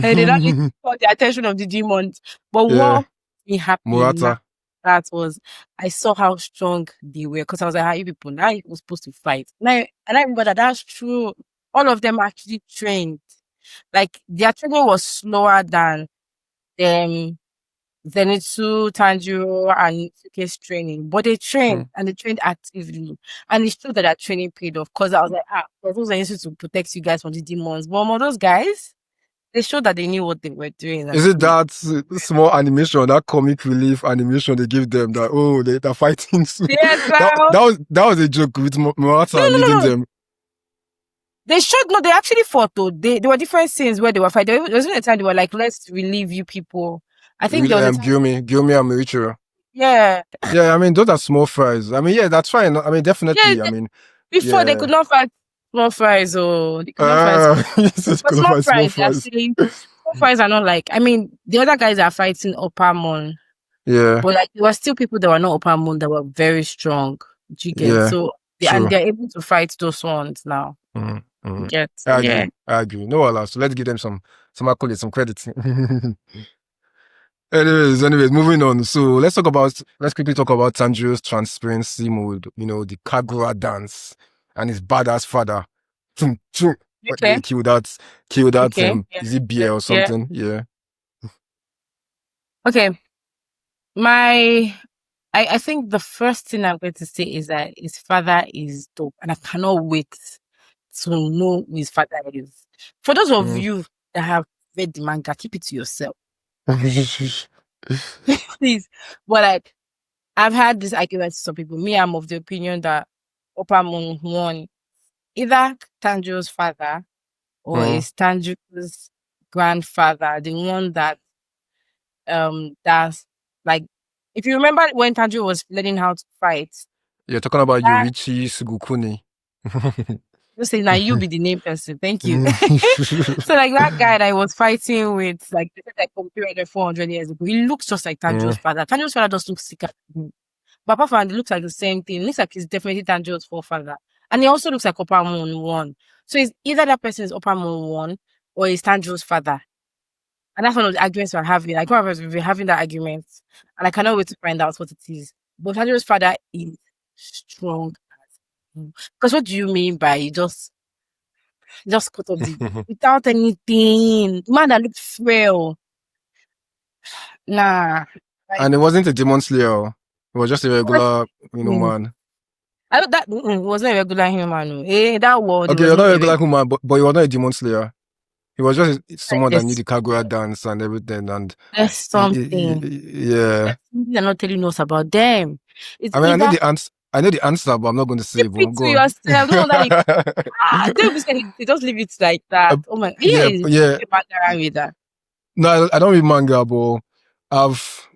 And they don't need to call the attention of the demons. But Yeah. what made me happy now Murata. that was I saw how strong they were because I was like, how you people now you were supposed to fight. And I remember that that's true. All of them actually trained. Like their training was slower than them Zenitsu, Tanjiro, and Suke's training, but they trained Mm. and they trained actively, and it's true that that training paid off. Because I was like, there's no Zenitsu to protect you guys from the demons, but more those guys, they showed that they knew what they were doing. Is it that small animation, that comic relief animation they give them that they're fighting soon? Yes, That now. that was a joke with Murata No, leading them. They showed no, they actually fought though. There were different scenes where they were fighting. There was a time they were like, let's relieve you people. I think there was a time, Gyumi and Mirichiro. yeah. Yeah, I mean those are small fries. I mean, yeah, that's fine. I mean, definitely. I mean, Before they could yeah. not fight small fries, or they could not fight small. But small Small fries, they're fries. saying small fries are not like. I mean, the other guys are fighting upper moon, Yeah, but like there were still people that were not upper moon that were very strong. Do you get? yeah, So true. they're able to fight those ones now. Mm, You mm. get? I Yeah. agree. I agree. No, Allah. So let's give them some accolades, some credit. Anyways, moving on. So let's quickly talk about Tanjiro's transparency mode. You know, the Kagura dance and his badass father. Chum, chum. What did Okay. they kill that Okay. Yeah. is it beer or Yeah. something? Yeah. Okay. I think the first thing I'm going to say is that his father is dope, and I cannot wait to know who his father is. For those of Mm. you that have read the manga, keep it to yourself, please. But like, I've had this argument with some people. Me, I'm of the opinion that Opamon won either Tanjiro's father or Mm. is Tanjiro's grandfather, the one that that's like, if you remember when Tanjiro was learning how to fight, You're talking about that Yorichi Sugukuni. just say now you be the name person. Thank you. So like that guy that I was fighting with, like they said like from 300, 400 years ago, he looks just like Tanjiro's Mm. father. Tanjiro's father just looks sick at him. But apart from that, it looks like the same thing. It looks like he's definitely Tanjiro's forefather. And he also looks like Opamon 1. So it's either that person is Opamon 1 or he's Tanjiro's father. And that's one of the arguments we're having. Like one of us, we've been having that argument. And I cannot wait to find out what it is. But Tanjiro's father is strong. Because what do you mean by just cut off the without anything? Man that looked frail. Nah. Like, And it wasn't a demon slayer. It was just a regular, mm, man. I don't that wasn't a regular human. No. That world Okay, was you're not not a a regular regular. human, but you are not a demon slayer. He was just someone that knew There's, the Kagura dance and everything. And there's something. yeah. There's something they're not telling us about them. It's I mean, either I know the answer, but I'm not going to say. keep But it go to on. yourself. Don't that don't be scared. They just leave it like that. Oh my, Yeah, yeah, yeah. with that. No, I don't read manga, but I've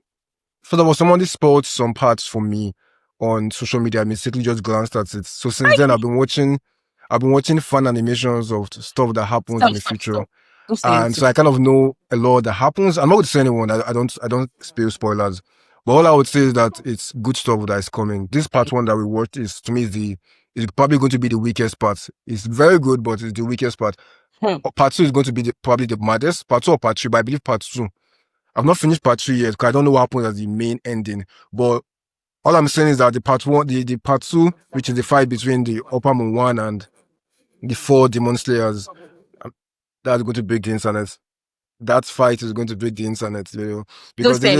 first of all, someone spoiled some parts for me on social media. I basically just glanced at it. So since then, I've been watching fun animations of stuff that happens in the future. Stop. Don't say And anything. so I kind of know a lot that happens. I'm not going to say anyone. I don't spill spoilers. But all I would say is that it's good stuff that is coming. This part one that we watched is, to me, is probably going to be the weakest part. It's very good, but it's the weakest part. Part two is going to be probably the maddest. Part two or part three, but I believe part two. I've not finished part three yet because I don't know what happens as the main ending. But all I'm saying is that the part one, the part two, which is the fight between the Upper Moon one and the 4 Demon Slayers, that's going to break the internet. that fight is going to break the internet, Don't because say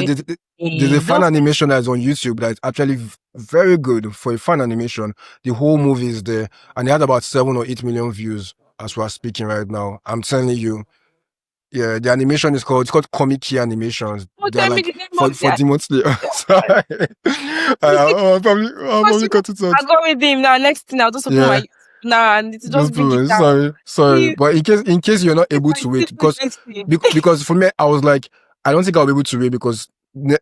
there's a anything. fan animation that's on YouTube that's actually very good for a fan animation. The whole movie is there, and it had about 7 or 8 million views as we are speaking right now. I'm telling you, yeah, the animation is called Comic Key Animations. Don't They're tell me like the name for of that. Demon Slayer. Sorry. I'll probably cut it out. I go with him now. Next thing I'll just open Yeah. my now and it's No just bring it problem. down. Sorry. Please, But in case you're not if able I to wait, sit with this thing. because for me, I was like, I don't think I'll be able to wait because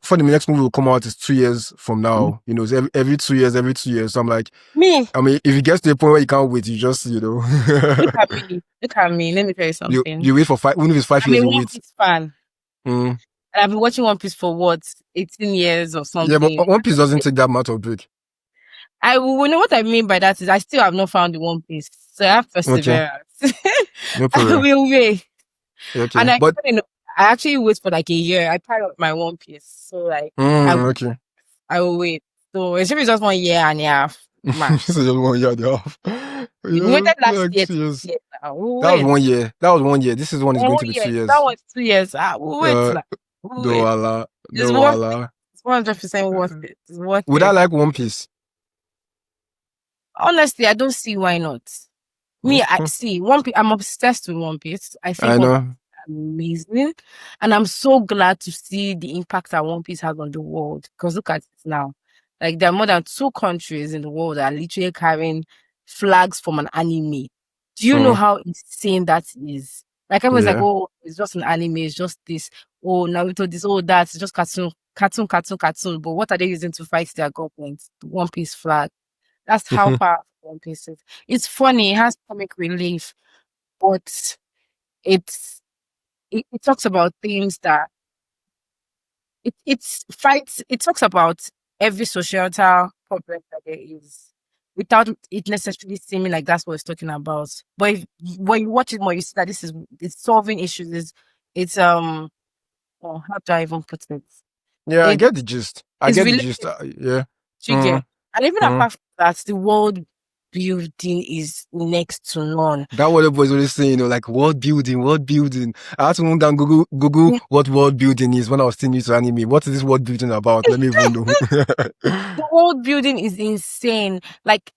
for the next movie will come out is 2 years from now. It's every 2 years, every 2 years. So I'm like, Me, I mean, if it gets to the point where you can't wait, you just, look at me. Look at me. Let me tell you something. you wait for 5, even if it's 5 I'm years, a you One wait. Piece fan. Mm. And I've been watching One Piece for what, 18 years or Yeah, but something. One Piece doesn't take that amount of break. I will know what I mean by that is I still have not found the One Piece. So I have Okay, perseverance. no I problem. will wait. Okay, And but I actually wait for like a year. I pile up my One Piece. So like okay. I will wait. So it should be just 1 year and a half This is max. just 1 year and a half. We waited last Like year 2 to this years. year now. We'll That was wait. 1 year. That was 1 year. This is one is going to be 2 1 year. That years. was 2 years. We'll wait Uh, now. We'll no wait. Allah, It's no worth it. Allah. It's 100% worth it. It's worth Would I it. like One Piece? Honestly, I don't see why not. Me, I Okay. see One Piece. I'm obsessed with One Piece. I I think One Piece know. is amazing, and I'm so glad to see the impact that One Piece has on the world. Because look at it now, like there are more than 2 countries in the world that are literally carrying flags from an anime. Do you know True. how insane that is? Like everyone's like, Yeah. oh, it's just an anime, it's just this. Oh, Naruto, this, oh, that. It's just cartoon. But what are they using to fight their government? The One Piece flag. That's how powerful One Piece is. It's funny, it has comic relief, but it's it talks about things that it talks about every societal problem that there is without it necessarily seeming like that's what it's talking about. But when you watch it more, you see that it's solving issues. How do I even put it? Yeah, I It get the gist. I is get the gist. related Yeah. to Mm, get. And even mm. apart from that, the world building is next to none. That what everybody's always saying, like world building, world building. I had to go down Google what world building is when I was still new to anime. What is this world building about? Let me even know. The world building is insane. Like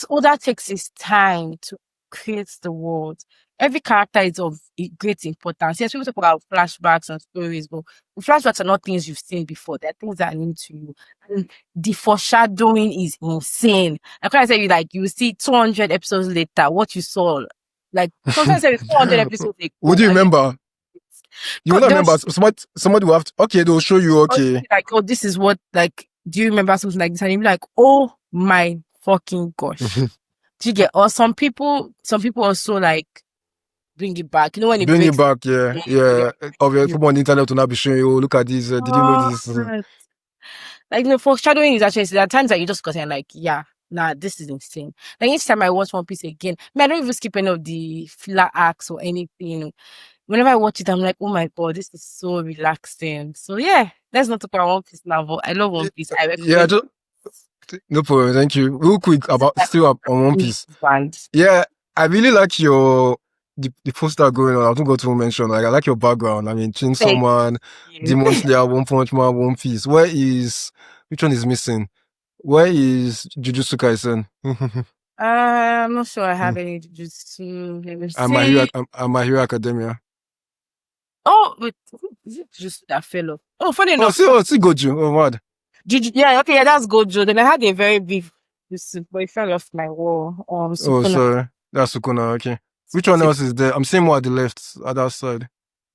all that takes is time to create the world. Every character is of great importance. Yes, people talk about flashbacks and stories, but the flashbacks are not things you've seen before. They're things that are new to you. And the foreshadowing is insane. Like when I say you see 200 episodes later, what you saw. Like sometimes it's 400 episodes Would ago, you and remember? You will not they'll remember. Somebody will have to, okay, they'll show you, okay. like, oh, this is what, like, do you remember something like this? And you'll be like, oh my fucking gosh. Do you get, or some people also like bring it back. You know, when it Bring it breaks. back, yeah. Yeah. Obviously, people on the internet will not be showing you, oh, look at this. Did you know Oh, this? like, foreshadowing is actually, there are times that you just got and like, yeah, nah, this is insane. Like, each time I watch One Piece again, I don't even skip any of the filler acts or anything. Whenever I watch it, I'm like, oh my God, this is so relaxing. So yeah, let's not talk about One Piece now, but I love One Piece. I Yeah, recommend no problem. Thank you. Real quick about it. still up on One Piece. Band. Yeah, I really like the poster going on. I don't go to mention. Like I like your background. I mean, Chainsaw Thank Man, you. Demon Slayer, One Punch Man, One Piece. Which one is missing? Where is Jujutsu Kaisen? I'm not sure I have any just to let me see. My Hero Academia. Oh, wait, is it just that fellow? Oh, funny Oh, enough, see Goju. Oh, what? Yeah, okay, yeah, that's Gojo. Then I had a very big, but it fell off my wall. Oh, Sukuna. sorry. That's Sukuna. Okay. Which one Specific. else is there? I'm seeing more at the left, other side.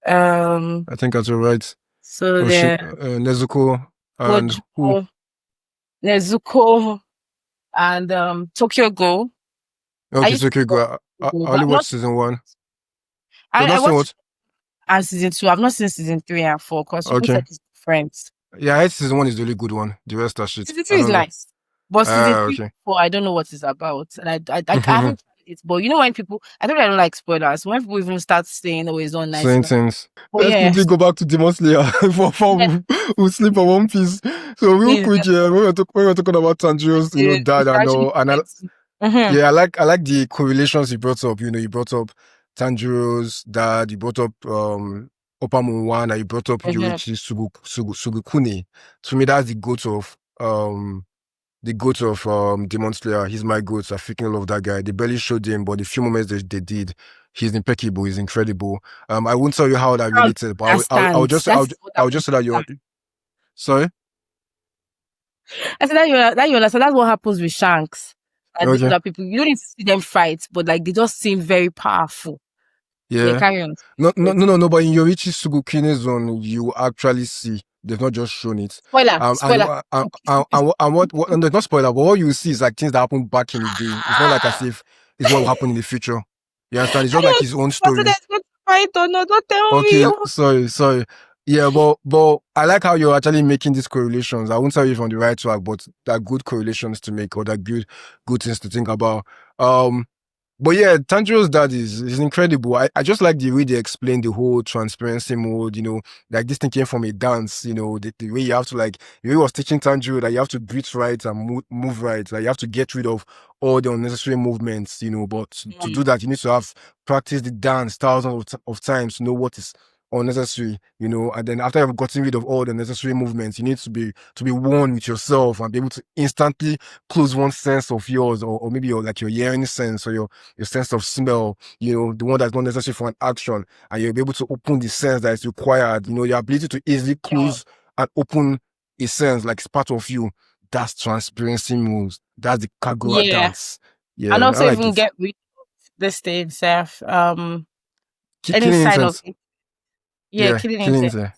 I think at your right. So the Nezuko and who? Gojo, Nezuko, and Tokyo Go. I Okay, it's used to okay. love Go. I Go, but only I'm watched not. season 1. You've I not seen what? watched season 2. I've not seen season 3 and 4 because people Okay. said it's different. Yeah, I heard season 1 is the really good one. The rest are shit. Season 2 I is don't know. nice, but season 3, Okay. 4, I don't know what it's about, and I haven't tried it. But you know, when people, I don't like spoilers. When people even start saying, "Oh, it's not nice," Same things. oh Let's quickly yes, go back to Demon Slayer before yes, we sleep on One Piece. So real please, quick, yeah, when we're talking about Tanjiro's, dad it's and actually all, and mm-hmm. yeah, I like the correlations you brought up. You brought up Tanjiro's dad. You brought up Opamon One, and you brought up Yorichi Sugukuni. To me, that's the goat of Demon Slayer. He's my goat. I freaking love that guy. They barely showed him, but the few moments they did, he's impeccable. He's incredible. I won't tell you how that related, but I'll just say that you're sorry. I said that you understand. That's what happens with Shanks and the Okay. other people. You don't need to see them fight, but like they just seem very powerful. Yeah. Carry on. No. But in Yorichi Sugukine zone, you actually see. They've not just shown it. Spoiler. And what? No, not spoiler. But what you see is like things that happened back in the day. It's not like as if it's what will happen in the future. You understand? It's just like his own story. Fight or no? Don't tell Okay, me. sorry. Yeah, but I like how you're actually making these correlations. I won't tell you if on the right track, but they're good correlations to make, or they're good things to think about. But yeah, Tanjiro's dad is incredible. I just like the way they explain the whole transparency mode, like this thing came from a dance, the way you have to the way he was teaching Tanjiro that you have to breathe right and move right, like you have to get rid of all the unnecessary movements, but to do that, you need to have practiced the dance thousands of times to know what is unnecessary, and then after you've gotten rid of all the necessary movements, you need to be one with yourself and be able to instantly close one sense of yours, or maybe your hearing sense or your sense of smell, the one that's not necessary for an action, and you'll be able to open the sense that is required, your ability to easily close and open a sense like it's part of you. That's transparency moves. That's the Kagura dance. Yeah, and also even get rid of this thing itself. Any sign of it. Killing himself.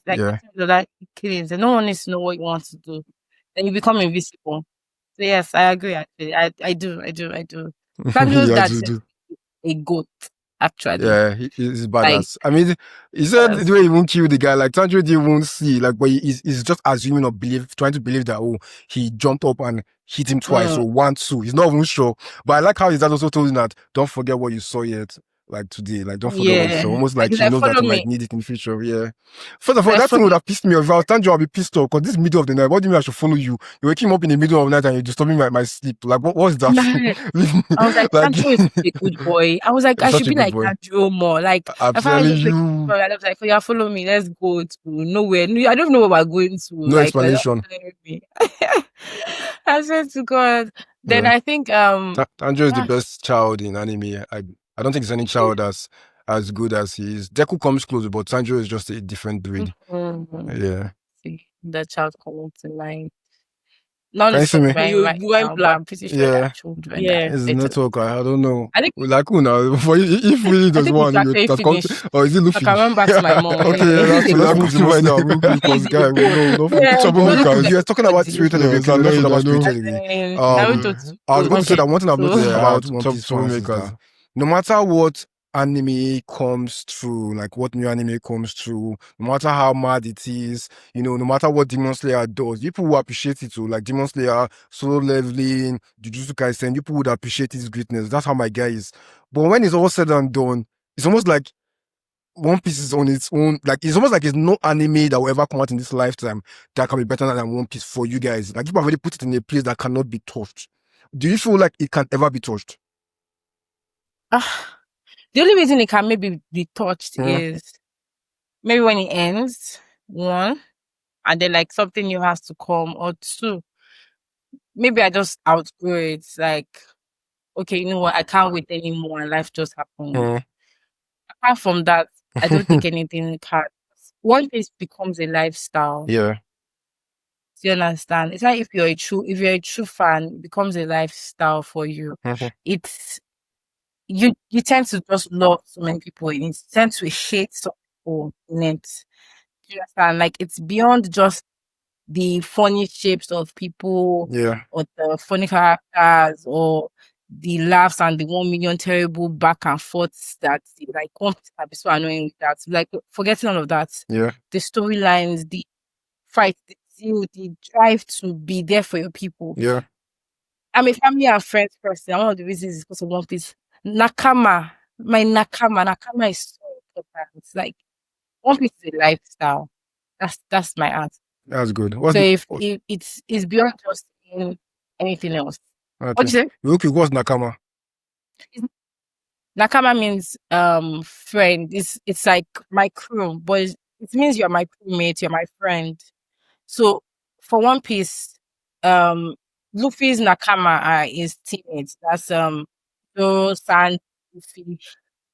Killing. No one needs to know what you want to do. Then you become invisible. So yes, I agree. Actually, I do. Tanjiro's dad a goat. Actually, yeah, he's badass. I mean, he said the way he won't kill the guy, like Tanjiro didn't even see, but he's just assuming or trying to believe that he jumped up and hit him twice, so 1, 2. He's not even sure. But I like how his dad also told him that don't forget what you saw yet. Like today, like don't forget what you saw. Almost like he knows that you might need it in the future. Yeah. First of all, that thing would have pissed me off. If I was Tanjiro, I'd be pissed off because this middle of the night. What do you mean I should follow you? You're waking me up in the middle of the night and you're disturbing my sleep. Like what's that? I was like, Tanjiro is a good boy. I was like, I should be like Tanjiro more. Like I'm telling you. I was like, yeah, follow me. Let's go to nowhere. I don't know where we're going to. No explanation. I swear to God. Then I think Tanjiro is the best child in anime. I don't think there's any child as good as he is. Deku comes close, but Tanjiro is just a different breed. Yeah. See, the child comes to mind. Not necessarily right now, but I'm pretty sure that children. It's network. I don't know. I think like who now? If really does one, or is it Luffy? I can run back to my mom. Okay, that's move to right now. Because guy, we know troublemakers. You're talking about spirited away. I'm not about spirited away. I was going to say that one thing I've noticed about troublemakers. No matter what anime comes through, like what new anime comes through, no matter how mad it is, no matter what Demon Slayer does, people will appreciate it too. Like Demon Slayer, Solo Leveling, Jujutsu Kaisen, people would appreciate his greatness. That's how my guy is. But when it's all said and done, it's almost like One Piece is on its own. Like it's almost like there's no anime that will ever come out in this lifetime that can be better than One Piece for you guys. Like people have already put it in a place that cannot be touched. Do you feel like it can ever be touched? The only reason it can maybe be touched is maybe when it ends, 1, and then like something new has to come, or 2, maybe I just outgrow it. Like, okay, you know what? I can't wait anymore, and life just happened. Apart from that, I don't think anything can. One Piece becomes a lifestyle. Yeah. Do you understand? It's like if you're a true fan, it becomes a lifestyle for you. It's you tend to just love so many people in it. You tend to hate some people in it. Do you understand? Like it's beyond just the funny shapes of people, or the funny characters, or the laughs and the 1 million terrible back and forths that like one can be so annoying with that. Like forgetting all of that. Yeah. The storylines, the fight, the zeal, the drive to be there for your people. Yeah. I'm a family and friends person. One of the reasons is because of One Piece. Nakama is so important. It's like One Piece is a lifestyle. That's my answer. That's good. If it's beyond just anything else. Okay. What do you say? Okay, what's Nakama? Nakama means friend. It's like my crew, but it means you're my crewmate, you're my friend. So for One Piece, Luffy's Nakama are his teammates. That's Zoro, San, Luffy.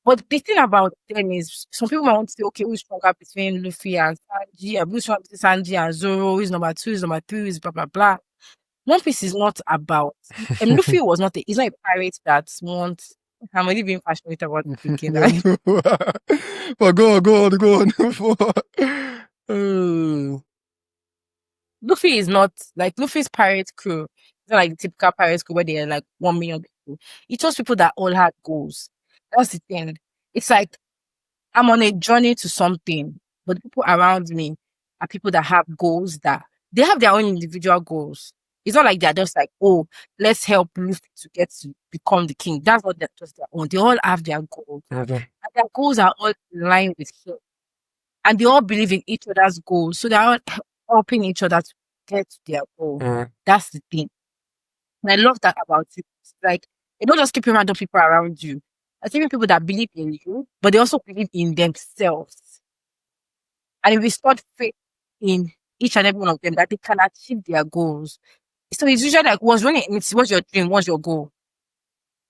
But the thing about them is some people might want to say, okay, who's stronger between Luffy and Sanji? Who's stronger between Sanji and Zoro? Who's number two? Who's number three? Who's blah blah blah. One Piece is not about Luffy was not he's not a pirate that wants I'm already being passionate about thinking Yeah, that no. But go on. Uh, Luffy is not like Luffy's pirate crew. It's not like the typical pirate crew where they are like 1 million people. He chose people that all had goals. That's the thing. It's like I'm on a journey to something, but the people around me are people that have goals that they have their own individual goals. It's not like they're just like, oh, let's help Luffy to get to become the king. That's not just their own. They all have their goals. okay. And their goals are all in line with him. And they all believe in each other's goals. So they're all helping each other to get to their goal. That's the thing. And I love that about it. It's like, you don't just keep random people around you. I think people that believe in you, but they also believe in themselves. And if we start faith in each and every one of them, that they can achieve their goals. So it's usually like, what's your dream? What's your goal?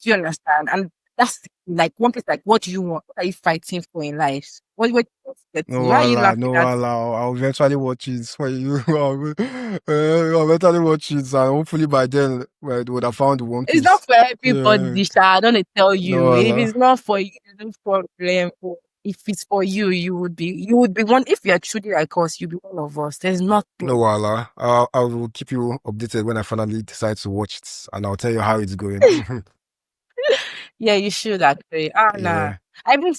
Do you understand? And that's like One Piece, like, what do you want? What are you fighting for in life? What do you want to get to? No, Why are you Allah, laughing no, at Allah. I'll eventually watch it for you. I'll eventually watch it, and hopefully by then we would have found One It's not Piece. for Yeah. everybody, Sha. I don't tell No, you. If Allah. it's not for you, no problem. If it's for you, you would be one. If you're truly like us, you'll be one of us. There's nothing. No, Allah. I will keep you updated when I finally decide to watch it, and I'll tell you how it's going. Yeah, you should actually. Ah, nah. Yeah.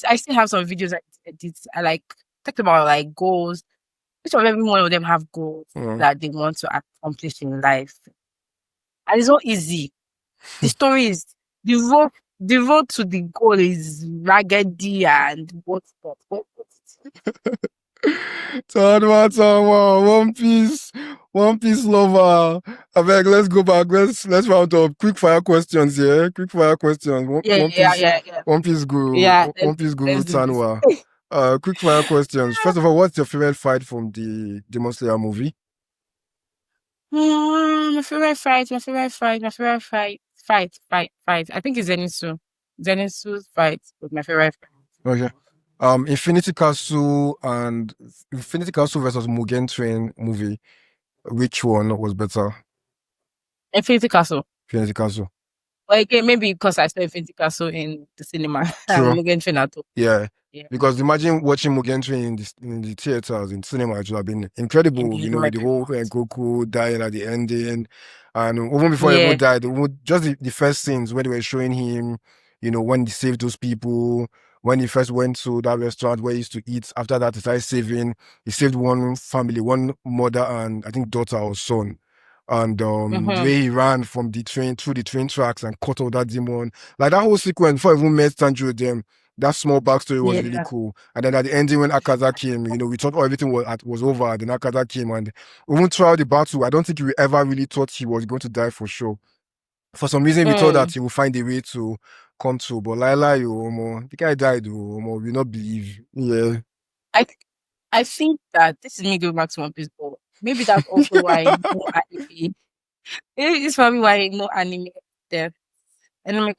I still have some videos I edit. I like talked about like goals. Each of every one of them have goals Mm. that they want to accomplish in life. And it's not easy. The story is the road to the goal is raggedy and what's that. Tanwa, One Piece lover. I beg, let's go back. Let's round up. Quick fire questions, yeah. Quick fire questions. Yeah. Yeah, One Piece guru let's do this. Tanwa. Quick fire questions. First of all, what's your favorite fight from the Demon Slayer movie? My favorite fight. I think it's Zenitsu. Zenitsu's fight was my favorite fight. Okay. Infinity Castle versus Mugen Train movie. Which one was better? Infinity Castle. Infinity Castle. Well, again, maybe because I saw Infinity Castle in the cinema. True. Mugen Train at all. Yeah. Yeah. Because imagine watching Mugen Train in the theaters, in cinema, it would have been incredible, you know, with the whole Goku dying at the ending. And even before he Yeah. even died, just the first scenes when they were showing him, you know, when he saved those people, when he first went to that restaurant where he used to eat. After that, he started saving. He saved one family, one mother and I think daughter or son. And the way he ran from the train through the train tracks and caught all that demon, like that whole sequence before I even met Tanjiro them, that small backstory was really cool. And then at the ending when Akaza came, you know, we thought everything was over. Then Akaza came, and even throughout the battle, I don't think we ever really thought he was going to die for sure. For some reason, we thought that he would find a way to come through. But the guy died, we not believe. Yeah. I think that this is me going back to One Piece, but maybe that's also why no anime. It's probably why no anime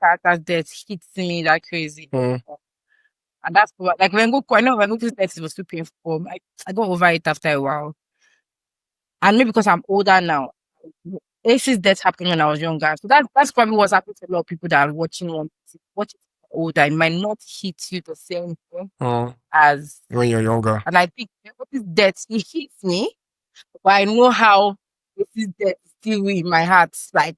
characters death hits me that crazy. And that's what, like when Goku's death was too painful. I got over it after a while. And maybe because I'm older now. Ace's death happened when I was younger. So that's probably what's happening to a lot of people that are watching older. It might not hit you the same way as when you're younger. And I think Ace's death, it hits me, but I know how Ace's death is still in my heart. Like,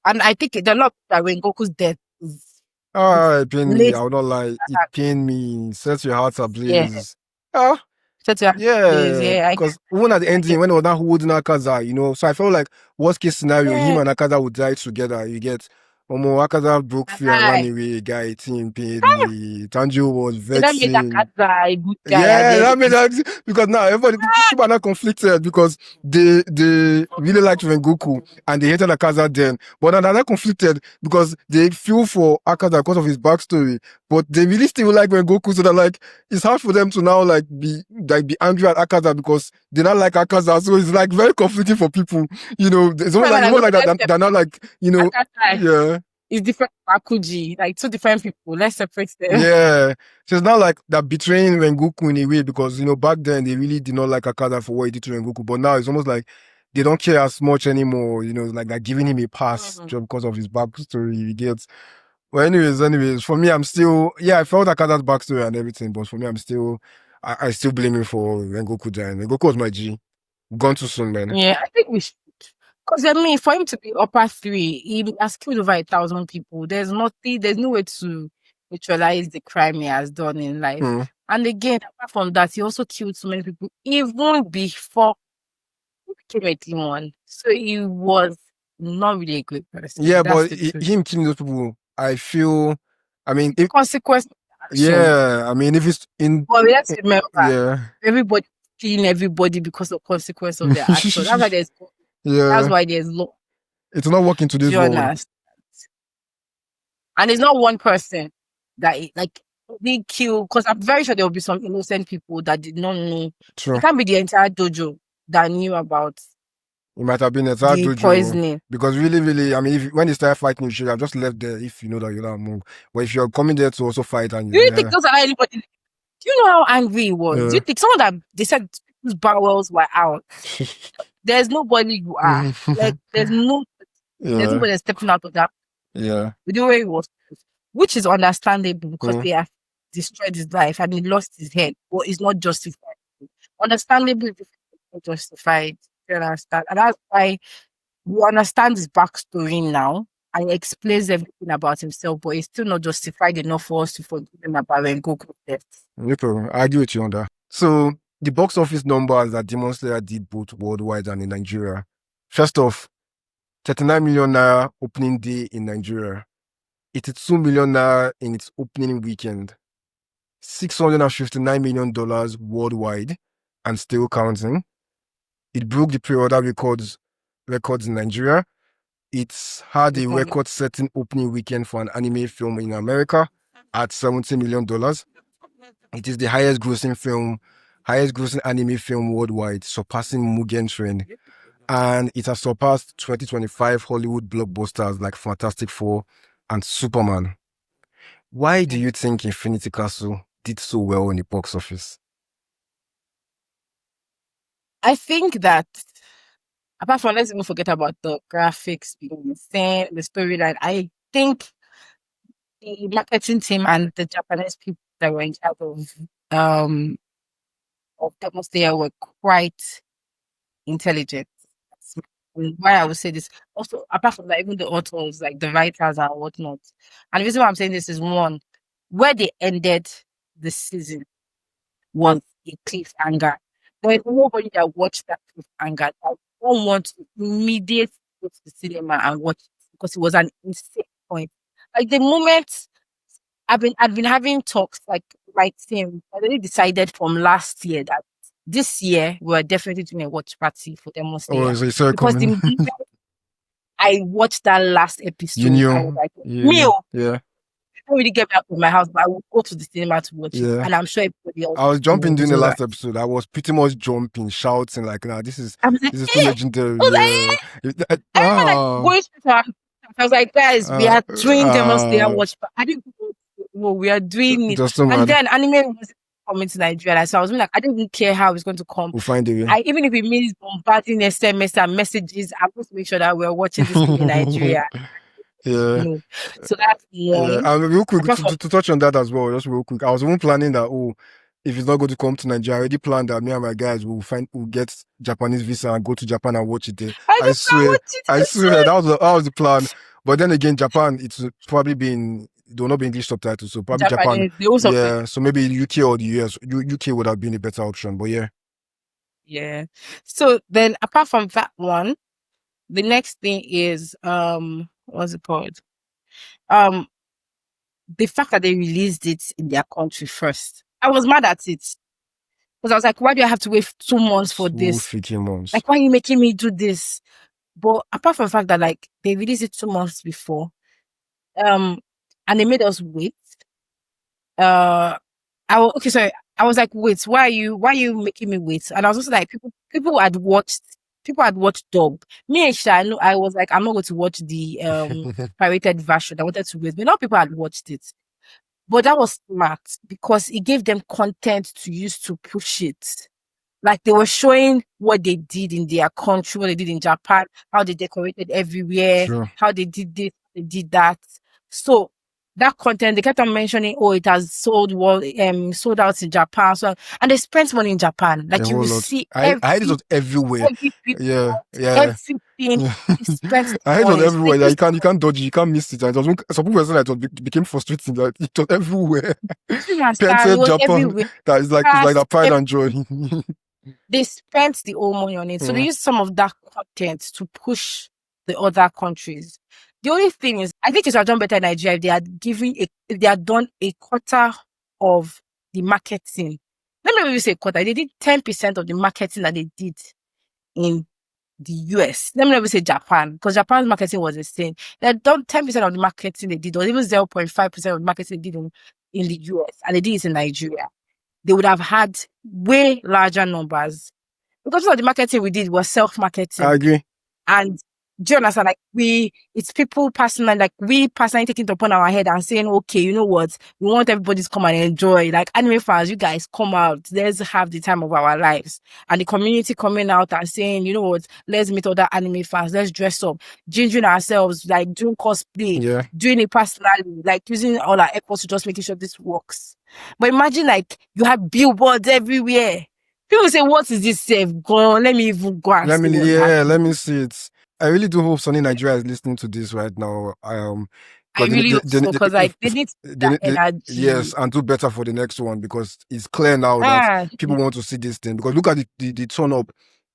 and I think there are a lot of people that when Goku's death is it pained me. I would not lie. It pained me. Set your hearts ablaze. Yeah. Yeah, because even at the ending, when they were not holding Akaza, you know, so I felt like worst case scenario, him and Akaza would die together. You get, Akaza broke free and ran away. Guy, team paid me. Tanjiro was vexing. That made Akaza a good guy. Yeah, that made that because now everybody people are not conflicted because they really liked Rengoku and they hated Akaza then, but now they're not conflicted because they feel for Akaza because of his backstory. but they really still like Rengoku, so that like it's hard for them to now like be angry at Akaza because they not like Akaza, so it's like very conflicting for people. It's almost like that. They're not like Akaza yeah. is different from Akuji, like two different people. Let's separate them. Yeah. So it's not like they're betraying Rengoku in a way because back then they really did not like Akaza for what he did to Rengoku, but now it's almost like they don't care as much anymore. Like they're giving him a pass just because of his backstory he gets. Well, anyways, for me, I'm still, I felt Akaza's backstory and everything, but for me, I still blame him for Rengoku dying. Rengoku was my G. Gone too soon, man. Yeah, I think we should. Because for him to be upper 3, he has killed over 1,000 people. There's no way to neutralize the crime he has done in life. And again, apart from that, he also killed so many people even before he became a demon. So he was not really a good person. Yeah, but him killing those people, I feel, if consequence. Yeah, if it's in. But let's remember, yeah, everybody killing everybody because of consequence of their action. That's why there's That's why there's law. It's not working to this world. And it's not one person that they kill, because I'm very sure there will be some innocent people that did not know. True. It can't be the entire dojo that knew about. It might have been the entire dojo poisoning. Because really, when they start fighting, you should have just left there if you know that you're not move. But if you're coming there to also fight, and do you think those are anybody? Do you know how angry he was? Do you think someone that they said whose bowels were out? There's nobody you are. Like there's nobody that's stepping out of that. Yeah. With the way he was, which is understandable because they have destroyed his life and he lost his head, but it's not justified. Understandable, it's not justified. You understand? And that's why we understand his backstory now and he explains everything about himself, but it's still not justified enough for us to forgive him about Rengoku's death. No, I agree with you on that. So the box office numbers that Demon Slayer did both worldwide and in Nigeria. First off, 39 million naira opening day in Nigeria. 82 million naira in its opening weekend. $659 million worldwide and still counting. It broke the pre-order records in Nigeria. It's had a record-setting opening weekend for an anime film in America at $70 million. It is the highest grossing anime film worldwide, surpassing Mugen Train. And it has surpassed 2025 Hollywood blockbusters like Fantastic Four and Superman. Why do you think Infinity Castle did so well in the box office? I think that, apart from, let's even forget about the graphics being insane, the storyline, I think the marketing team and the Japanese people that were in charge of Demon Slayer were quite intelligent. Why I would say this. Also, apart from that, even the authors, like the writers and whatnot. And the reason why I'm saying this is, one, where they ended the season was a cliffhanger. There's nobody that watched that cliffhanger that don't want to immediately go to the cinema and watch it because it was an insane point. Like the moment I've been having talks, like my team, I already decided from last year that this year we're definitely doing a watch party for Demon Slayer. Oh, so you saw it because coming. I watched that last episode. You knew. I was like, yeah. I don't really get back to my house, but I will go to the cinema to watch it. And I'm sure everybody else. I was jumping during the last episode. I was pretty much jumping, shouting like, "Nah, this is too legendary." I was like, guys, we are doing Demon Slayer watch. But I didn't know we are doing it. And then anime was coming to Nigeria. So I was like, I didn't care how it's going to come. We'll find a way. Even if it means bombarding SMS and messages, I'm going to make sure that we're watching this thing in Nigeria. Yeah. So that's one. Yeah. And real quick, to touch on that as well, just real quick. I was even planning that, if it's not going to come to Nigeria, I already planned that me and my guys will get Japanese visa and go to Japan and watch it there. I swear, that was the plan. But then again, Japan, it's probably there will not be English subtitles, so probably Japan. Yeah, so maybe UK or the US. UK would have been a better option, but yeah. Yeah. So then, apart from that one, the next thing is what's it called? The fact that they released it in their country first. I was mad at it. Because I was like, why do I have to wait 2 months for this? 2 freaking months. Like, why are you making me do this? But apart from the fact that like they released it 2 months before, and they made us wait. okay, sorry. I was like, wait, why are you making me wait? And I was also like, people had watched Dub. Me and Sha, I was like, I'm not going to watch the pirated version. I wanted to wait, but now people had watched it. But that was smart because it gave them content to use to push it. Like they were showing what they did in their country, what they did in Japan, how they decorated everywhere, True. how they did this, they did that. So that content, they kept on mentioning, oh, it has sold out in Japan. So and they spent money in Japan. A Like you whole will lot. see I heard it was everywhere. every Yeah, billboard, yeah. everything. Yeah. They spent the I heard it was money. So they everywhere. Like, used you can't dodge it, you can't miss it. And it was some people were saying that it became frustrating that it was everywhere. to understand it Painted was Japan. everywhere. That is like it's like Cast, that pride and joy. they spent the whole money on it. So they Mm. used some of that content to push the other countries. The only thing is, I think it would have done better in Nigeria if they had if they had done a quarter of the marketing. Let me maybe say quarter. They did 10% of the marketing that they did in the US. Let me never say Japan, because Japan's marketing was insane. They had done 10% of the marketing they did, or even 0.5% of the marketing they did in the US, and they did it in Nigeria. They would have had way larger numbers because of the marketing we did was I self-marketing. agree. And do you understand? Like it's people personally, like we personally taking it upon our head and saying, okay, you know what? We want everybody to come and enjoy. Like anime fans, you guys come out. Let's have the time of our lives. And the community coming out and saying, you know what? Let's meet other anime fans. Let's dress up, gingering ourselves, like doing cosplay, Yeah. doing it personally, like using all our efforts to just making sure this works. But imagine like you have billboards everywhere. People say, what is this safe? Go, let me even go and see what's happening. Let me see it. I really do hope Sonny Nigeria is listening to this right now. I Because really hope so, because like they need that yes, energy. and do better for the next one, because it's clear now that people want to see this thing. Because look at the turn up,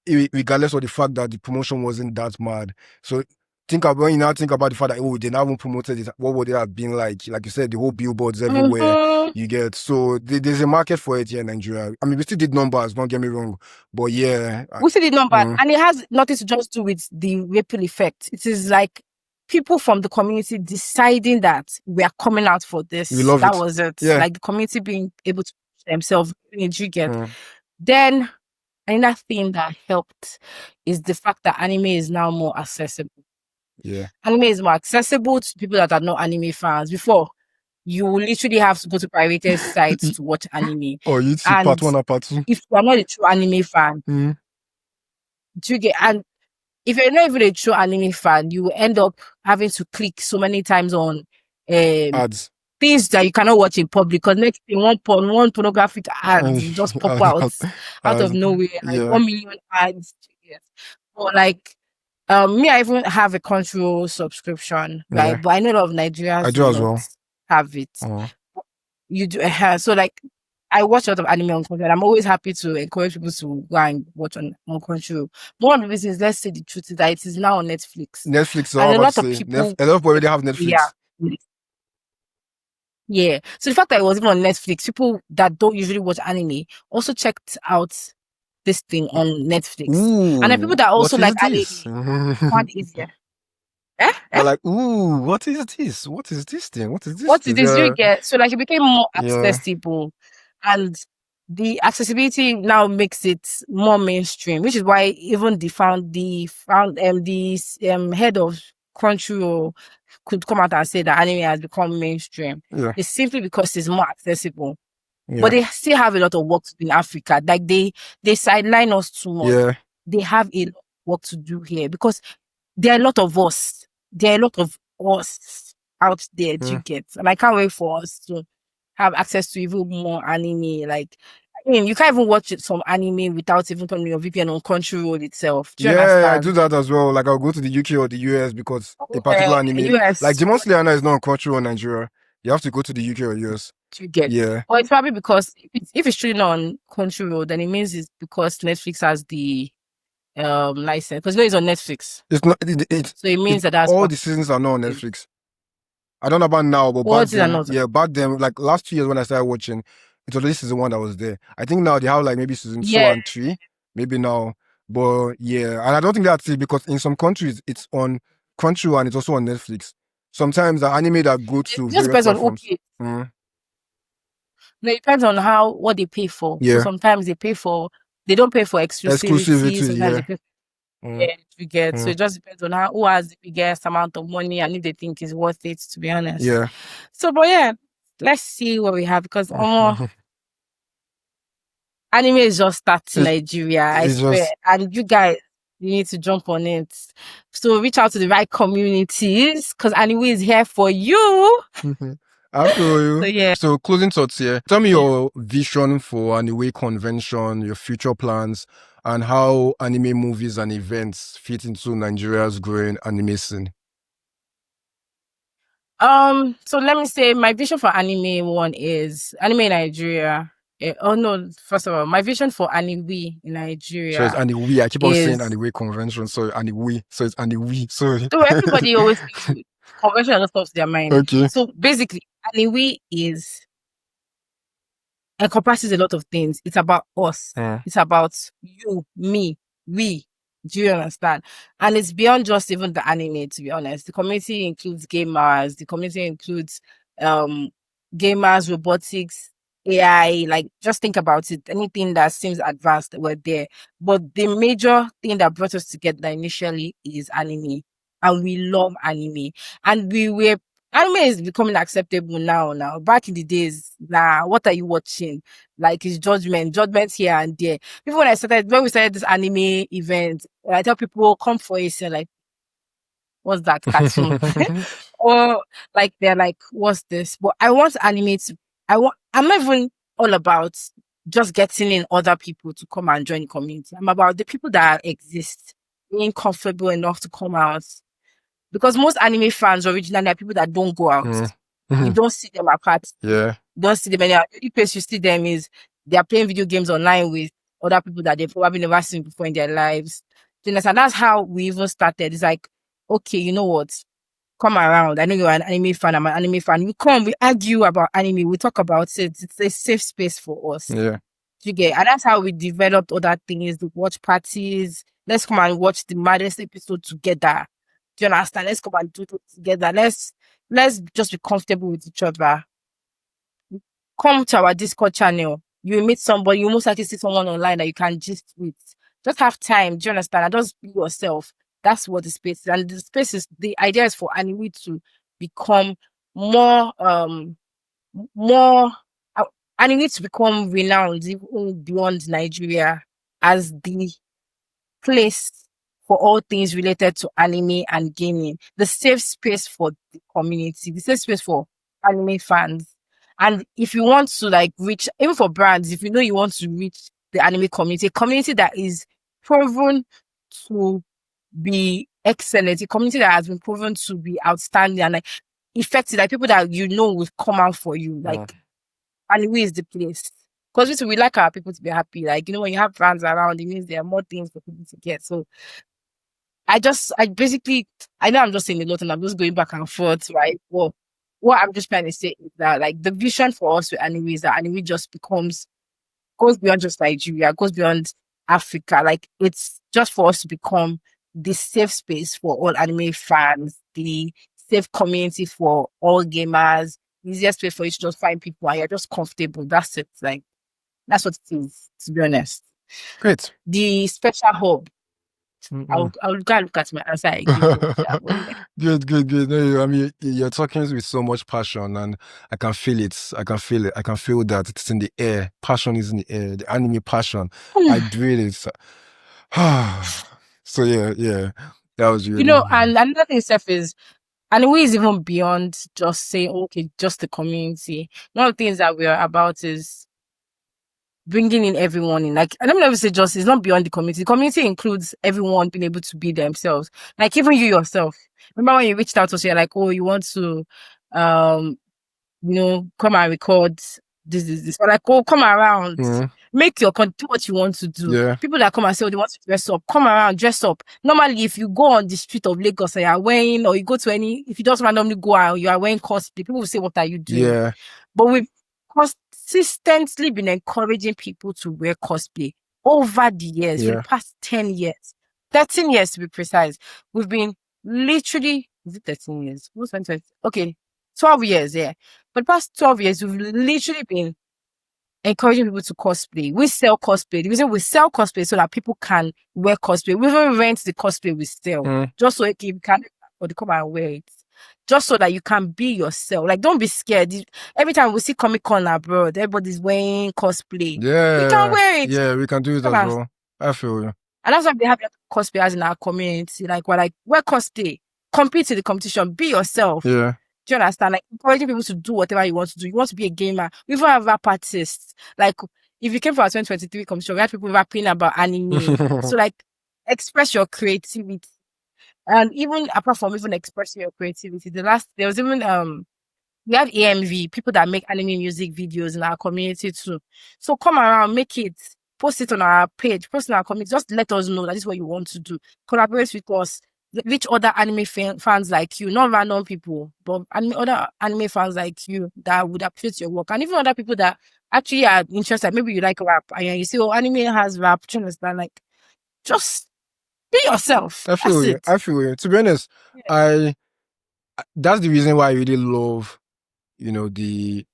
regardless of the fact that the promotion wasn't that mad. So think about when you now think about the fact that, oh, they now haven't promoted it, what would they have been like? Like you said, the whole billboards everywhere you get. So there's a market for it here in Nigeria. I mean, we still did numbers, don't get me wrong, but yeah, We see the number, and it has nothing to just do with the ripple effect. It is like people from the community deciding that we are coming out for this. we love That it. was it. Yeah. Like the community being able to push themselves. You get. Then another thing that helped is the fact that anime is now more accessible. Yeah. Anime is more accessible to people that are not anime fans. Before, you literally have to go to pirated sites to watch anime. Or YouTube And part 1 and part 2. if you are not a true anime fan, do you get? And if you're not even a true anime fan, you will end up having to click so many times on ads. things that you cannot watch in public. Because next thing, one pornographic ads will just pop out of nowhere, like 1 million ads. Yes. Or like me, I even have a Crunchyroll subscription, right? Yeah. But I know a lot of Nigerians I do as well. have it. You do, so like I watch a lot of anime on Crunchyroll. I'm always happy to encourage people to go and watch on Crunchyroll. But one of the reasons, let's say the truth, is that it is now on Netflix. Netflix, and a lot of people, a lot of people already have Netflix. Yeah. So the fact that it was even on Netflix, people that don't usually watch anime also checked out this thing on Netflix. Ooh, and the people that also like anime found it easier. They're like, ooh, what is this? What is this thing? What is this? What is this you get? So like it became more accessible, and the accessibility now makes it more mainstream, which is why even the head of Crunchyroll could come out and say that anime has become mainstream. Yeah. It's simply because it's more accessible. Yeah. But they still have a lot of work to do in Africa. Like they sideline us too much. Yeah. They have a lot of work to do here because there are a lot of us. There are a lot of us out there to get. And I can't wait for us to have access to even more anime. Like, I mean, you can't even watch some anime without even putting your VPN on Crunchyroll itself. Do you understand? I do that as well. Like, I'll go to the UK or the US because a particular anime, US, like Demon Slayer is not on Crunchyroll in Nigeria. You have to go to the UK or US. To get. Yeah. Or it's probably because if it's truly not on Crunchyroll, then it means it's because Netflix has the license, because it's on Netflix. It's not. So it means that's all the seasons are not on Netflix. I don't know about now, but back then, back then, like last 2 years when I started watching, it was only season 1 that was there. I think now they have like maybe season 2 and 3, maybe now. But yeah, and I don't think that's it because in some countries it's on Crunchyroll and it's also on Netflix. Sometimes the anime that go to just depends on No, it depends on what they pay for. So Yeah. sometimes they don't pay for exclusivity. Exclusivity, Sometimes yeah. they pay for Mm, you get. So mm, it just depends on who has the biggest amount of money and if they think it's worth it, to be honest. yeah. So, but yeah, let's see what we have because anime is just starting It's, Nigeria, I it's swear. just And you guys, you need to jump on it. So reach out to the right communities because anime is here for you. I feel So you. yeah. So closing thoughts here. Tell me Yeah. your vision for Aniwe Convention, your future plans, and how anime movies and events fit into Nigeria's growing anime scene. So let me say my vision for anime one is anime in Nigeria. Oh no, first of all, my vision for anime in So it's Nigeria Aniwe. I keep on saying is Aniwe Convention. Sorry, Aniwe. So it's Aniwe. Sorry. so everybody always thinks convention just comes to their mind. Okay. So basically, anime is encompasses a lot of things. It's about us. It's about you, me, we. Do you understand? And it's beyond just even the anime, to be honest. The community includes gamers, the community includes um gamers, robotics, AI, like just think about it. Anything that seems advanced, we're there. But the major thing that brought us together initially is anime. And we love anime. And we were anime is becoming acceptable now. Now, back in the days, nah, what are you watching? Like it's judgment here and there. Even when we started this anime event, I tell people come for it. Like, what's that cartoon? Or like they're like, what's this? But I want anime to. I'm not even all about just getting in other people to come and join the community. I'm about the people that exist being comfortable enough to come out because most anime fans originally are people that don't go out. You don't see them apart. Yeah. You don't see them anywhere. The only place you see them is they are playing video games online with other people that they've probably never seen before in their lives. Do you understand? That's how we even started. It's like, okay, you know what? Come around. I know you're an anime fan. I'm an anime fan. We come, we argue about anime. We talk about it. It's a safe space for us. Yeah. You get, and that's how we developed other things, the watch parties. Let's come and watch the maddest episode together. Do you understand? Let's come and do it together. Let's just be comfortable with each other. Come to our Discord channel. You will meet somebody, you most likely see someone online that you can gist with. Just have time. Do you understand? And just be yourself. That's what the space is. And the idea is for anime to become more more and it needs to become renowned even beyond Nigeria as the place for all things related to anime and gaming, the safe space for the community, the safe space for anime fans. And if you want to like reach, even for brands, if you know you want to reach the anime community, a community that is proven to be excellent, a community that has been proven to be outstanding and like effective, like people that you know will come out for you, like anime is the place. Because we like our people to be happy. Like, you know, when you have fans around, it means there are more things for people to get. So I basically, I know I'm just saying a lot and I'm just going back and forth, right? Well, what I'm just trying to say is that, like, the vision for us with anime is that anime just goes beyond just Nigeria, goes beyond Africa. Like, it's just for us to become the safe space for all anime fans, the safe community for all gamers, easiest way for you to just find people and you're just comfortable. That's it. Like, that's what it is, to be honest. Great. The special hub. I'll go and look at my answer I give you. Good. No, I mean, you're talking with so much passion, and I can feel it. I can feel it. I can feel that it's in the air. Passion is in the air. The anime passion. I breathe it. So yeah, that was really. You know, and another thing, Steph, is anime is even beyond just saying, okay, just the community. One of the things that we're about is bringing in everyone in. Like, I don't ever say just, it's not beyond the community. The community includes everyone being able to be themselves. Like, even you yourself. Remember when you reached out to us, you're like, oh, you want to, come and record this. Or like, oh, come around. Make your do what you want to do. Yeah. People that come and say, oh, they want to dress up, come around, dress up. Normally, if you go on the street of Lagos and you're wearing, or you go to if you just randomly go out, you are wearing cosplay, people will say, what are you doing? Yeah. But we've consistently been encouraging people to wear cosplay over the years, for the past 10 years, 13 years to be precise. We've been literally, is it 13 years? What's 20? Okay, 12 years, yeah. For the past 12 years, we've literally been encouraging people to cosplay. We sell cosplay. The reason we sell cosplay so that people can wear cosplay. We even rent the cosplay we sell just so you can or they come and wear it. Just so that you can be yourself. Like, don't be scared. Every time we see Comic Con abroad, everybody's wearing cosplay. Yeah. We can wear it. Yeah, we can do it as well. I feel you. And that's why we have cosplayers in our community. Like, we're like, wear cosplay, compete in the competition, be yourself. Yeah. Do you understand? Like, encouraging people to do whatever you want to do. You want to be a gamer. We even have rap artists. Like, if you came for our 2023 competition, we had people rapping about anime. So, like, express your creativity. And even apart from even expressing your creativity, there was even we have AMV, people that make anime music videos in our community too. So come around, make it, post it on our page, post it in our community. Just let us know that this is what you want to do. Collaborate with us. Reach other anime fans like you, not random people, but other anime fans like you that would appreciate your work, and even other people that actually are interested. Maybe you like rap, and you see, oh, anime has rap. Do you understand? Like, just be yourself. I feel you. I feel you. To be honest, that's the reason why I really love, the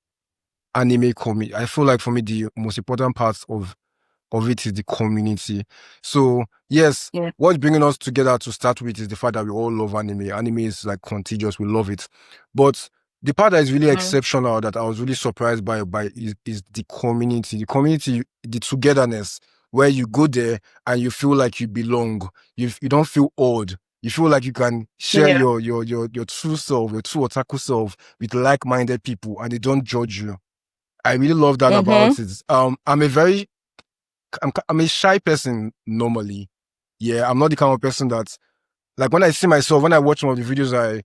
anime community. I feel like for me, the most important part of it is the community. So yes, what's bringing us together to start with is the fact that we all love anime. Anime is like contagious. We love it. But the part that is really exceptional that I was really surprised by is the community. The community, the togetherness, where you go there and you feel like you belong. You don't feel odd. You feel like you can share your true self, your true otaku self with like-minded people, and they don't judge you. I really love that about it. I'm a shy person normally. Yeah, I'm not the kind of person that, like, when I see myself, when I watch one of the videos I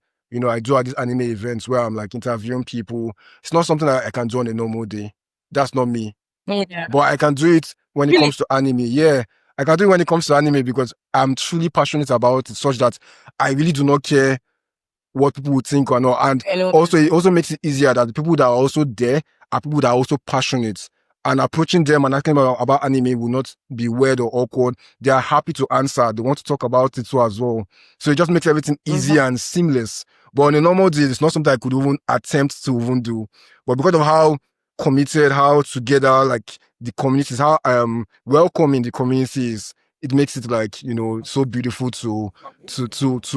do at these anime events where I'm like interviewing people, it's not something that I can do on a normal day. That's not me. Yeah. But I can do it when it comes to anime. Yeah, I can do it when it comes to anime because I'm truly passionate about it, such that I really do not care what people would think or not. And also, it also makes it easier that the people that are also there are people that are also passionate. And approaching them and asking about anime will not be weird or awkward. They are happy to answer. They want to talk about it too as well. So it just makes everything easy and seamless. But on a normal day, it's not something I could even attempt to even do. But because of how committed, how together, like, the community is, how welcoming the community is, it makes it like, so beautiful to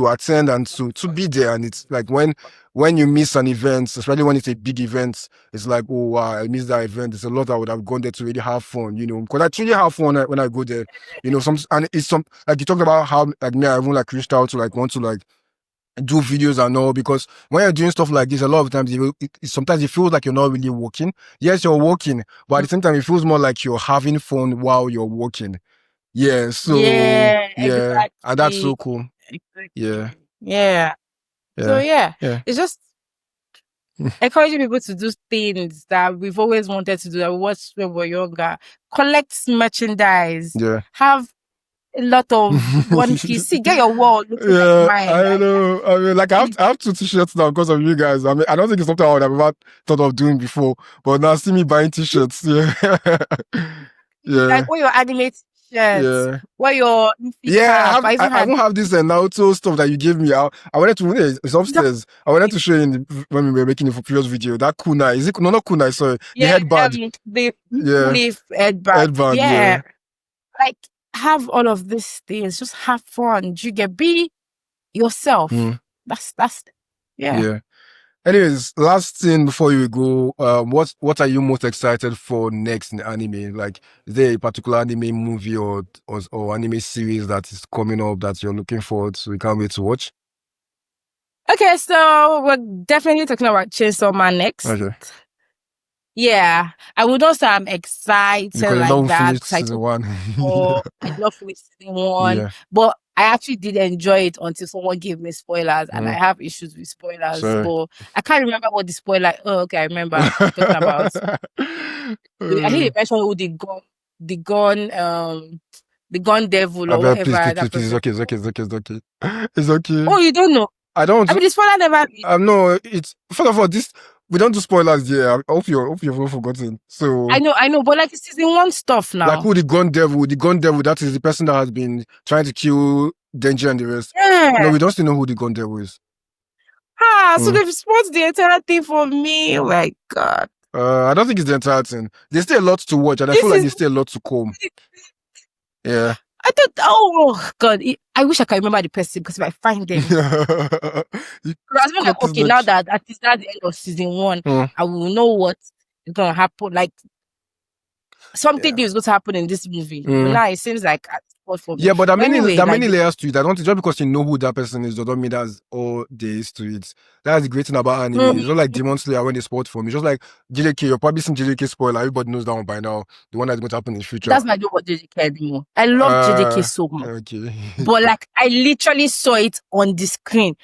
attend and to be there. And it's like when you miss an event, especially when it's a big event, it's like, oh wow, I missed that event. There's a lot I would have gone there to really have fun, because I truly have fun when I go there, and it's like you talked about how, like, me, I even like reached out to like want to like do videos and all, because when you're doing stuff like this, a lot of times sometimes it feels like you're not really working. Yes, you're working, but at the same time it feels more like you're having fun while you're working. Yeah, so exactly. And that's so cool. Exactly. Yeah. So it's just encouraging people to do things that we've always wanted to do, that we watched when we were younger. Collect merchandise. Yeah. Have a lot of One Piece. See, get your wall. Like mine. I know. I mean, like, I have 2 t-shirts now because of you guys. I mean, I don't think it's something I would have ever thought of doing before, but now see me buying t-shirts. Yeah. Like, what your anime t-shirts. What your I won't have this Naruto stuff that you gave me. I wanted to, it's upstairs. I wanted to show you when we were making the previous video. That kunai. Is it? No, not kunai, sorry. The headband. The leaf headband. Yeah. Like, have all of these things. Just have fun. Be yourself. That's yeah. Anyways, last thing before you go, what are you most excited for next in anime? Like, is there a particular anime movie or anime series that is coming up that you're looking forward to? You can't wait to watch? Okay, so we're definitely talking about Chainsaw Man next. Okay. Yeah, I would not say I'm excited because like that. Finished season 1. I love season 1, but I actually did enjoy it until someone gave me spoilers, and I have issues with spoilers. But I can't remember what the spoiler. Oh, okay, I remember talking about. I think they mentioned who the gun devil or whatever. Please, it's okay. Oh, you don't know? I don't. I mean, the spoiler never. No, it's first of all this. We don't do spoilers here. I hope you've not forgotten. So I know, but like it's season 1 stuff now. Like who the gun devil, that is the person that has been trying to kill Denji and the rest. Yeah. No, we don't still know who the gun devil is. So they've spoiled the entire thing for me. Oh my God. I don't think it's the entire thing. There's still a lot to watch, and I feel like there's still a lot to come. Yeah. I thought, oh God, I wish I could remember the person because if I find them, I was like, okay, now that at least that's the end of season 1, I will know what is gonna happen. Like something new is going to happen in this movie. But now it seems like for me. Yeah, but there are many anyway, layers to it. I don't think just because you know who that person is doesn't mean that's all there is to it. That's the great thing about anime. It's not like Demon Slayer when they spoiled for me. Just like JJK, you're probably seen JJK spoiler. Everybody knows that one by now. The one that's going to happen in the future. That's why I don't watch JJK anymore. I love JJK so much. Okay. But like I literally saw it on the screen.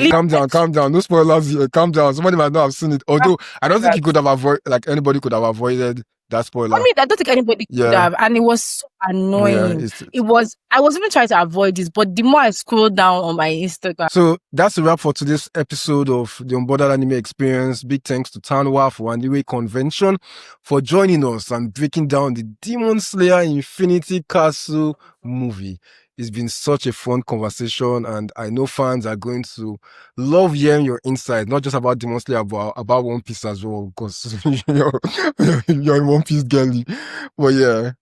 Calm down. No spoilers here. Calm down. Somebody might not have seen it. Although I don't think he could have avoided, like anybody could have avoided that spoiler. I mean, I don't think anybody could have, and it was so annoying. Yeah, I was even trying to avoid this, but the more I scroll down on my Instagram. So that's a wrap for today's episode of the Unboredered Anime Experience. Big thanks to Tanwa of Aniwe Convention for joining us and breaking down the Demon Slayer Infinity Castle movie. It's been such a fun conversation, and I know fans are going to love hearing your insight, not just about Demon Slayer, but about One Piece as well, because you're a One Piece girly. But yeah.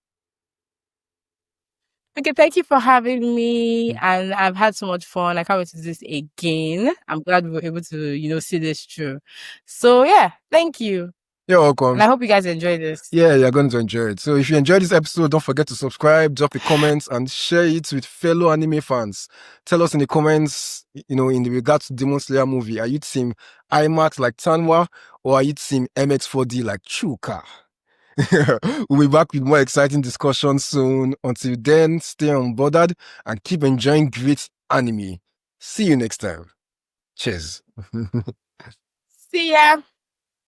Okay, thank you for having me, and I've had so much fun. I can't wait to do this again. I'm glad we were able to, see this through. So yeah, thank you. You're welcome. And I hope you guys enjoy this. Yeah, you're going to enjoy it. So if you enjoyed this episode, don't forget to subscribe, drop a comment, and share it with fellow anime fans. Tell us in the comments, in regards to Demon Slayer movie, are you team IMAX like Tanwa, or are you team MX4D like Chuka? We'll be back with more exciting discussions soon. Until then, stay unbothered and keep enjoying great anime. See you next time. Cheers. See ya.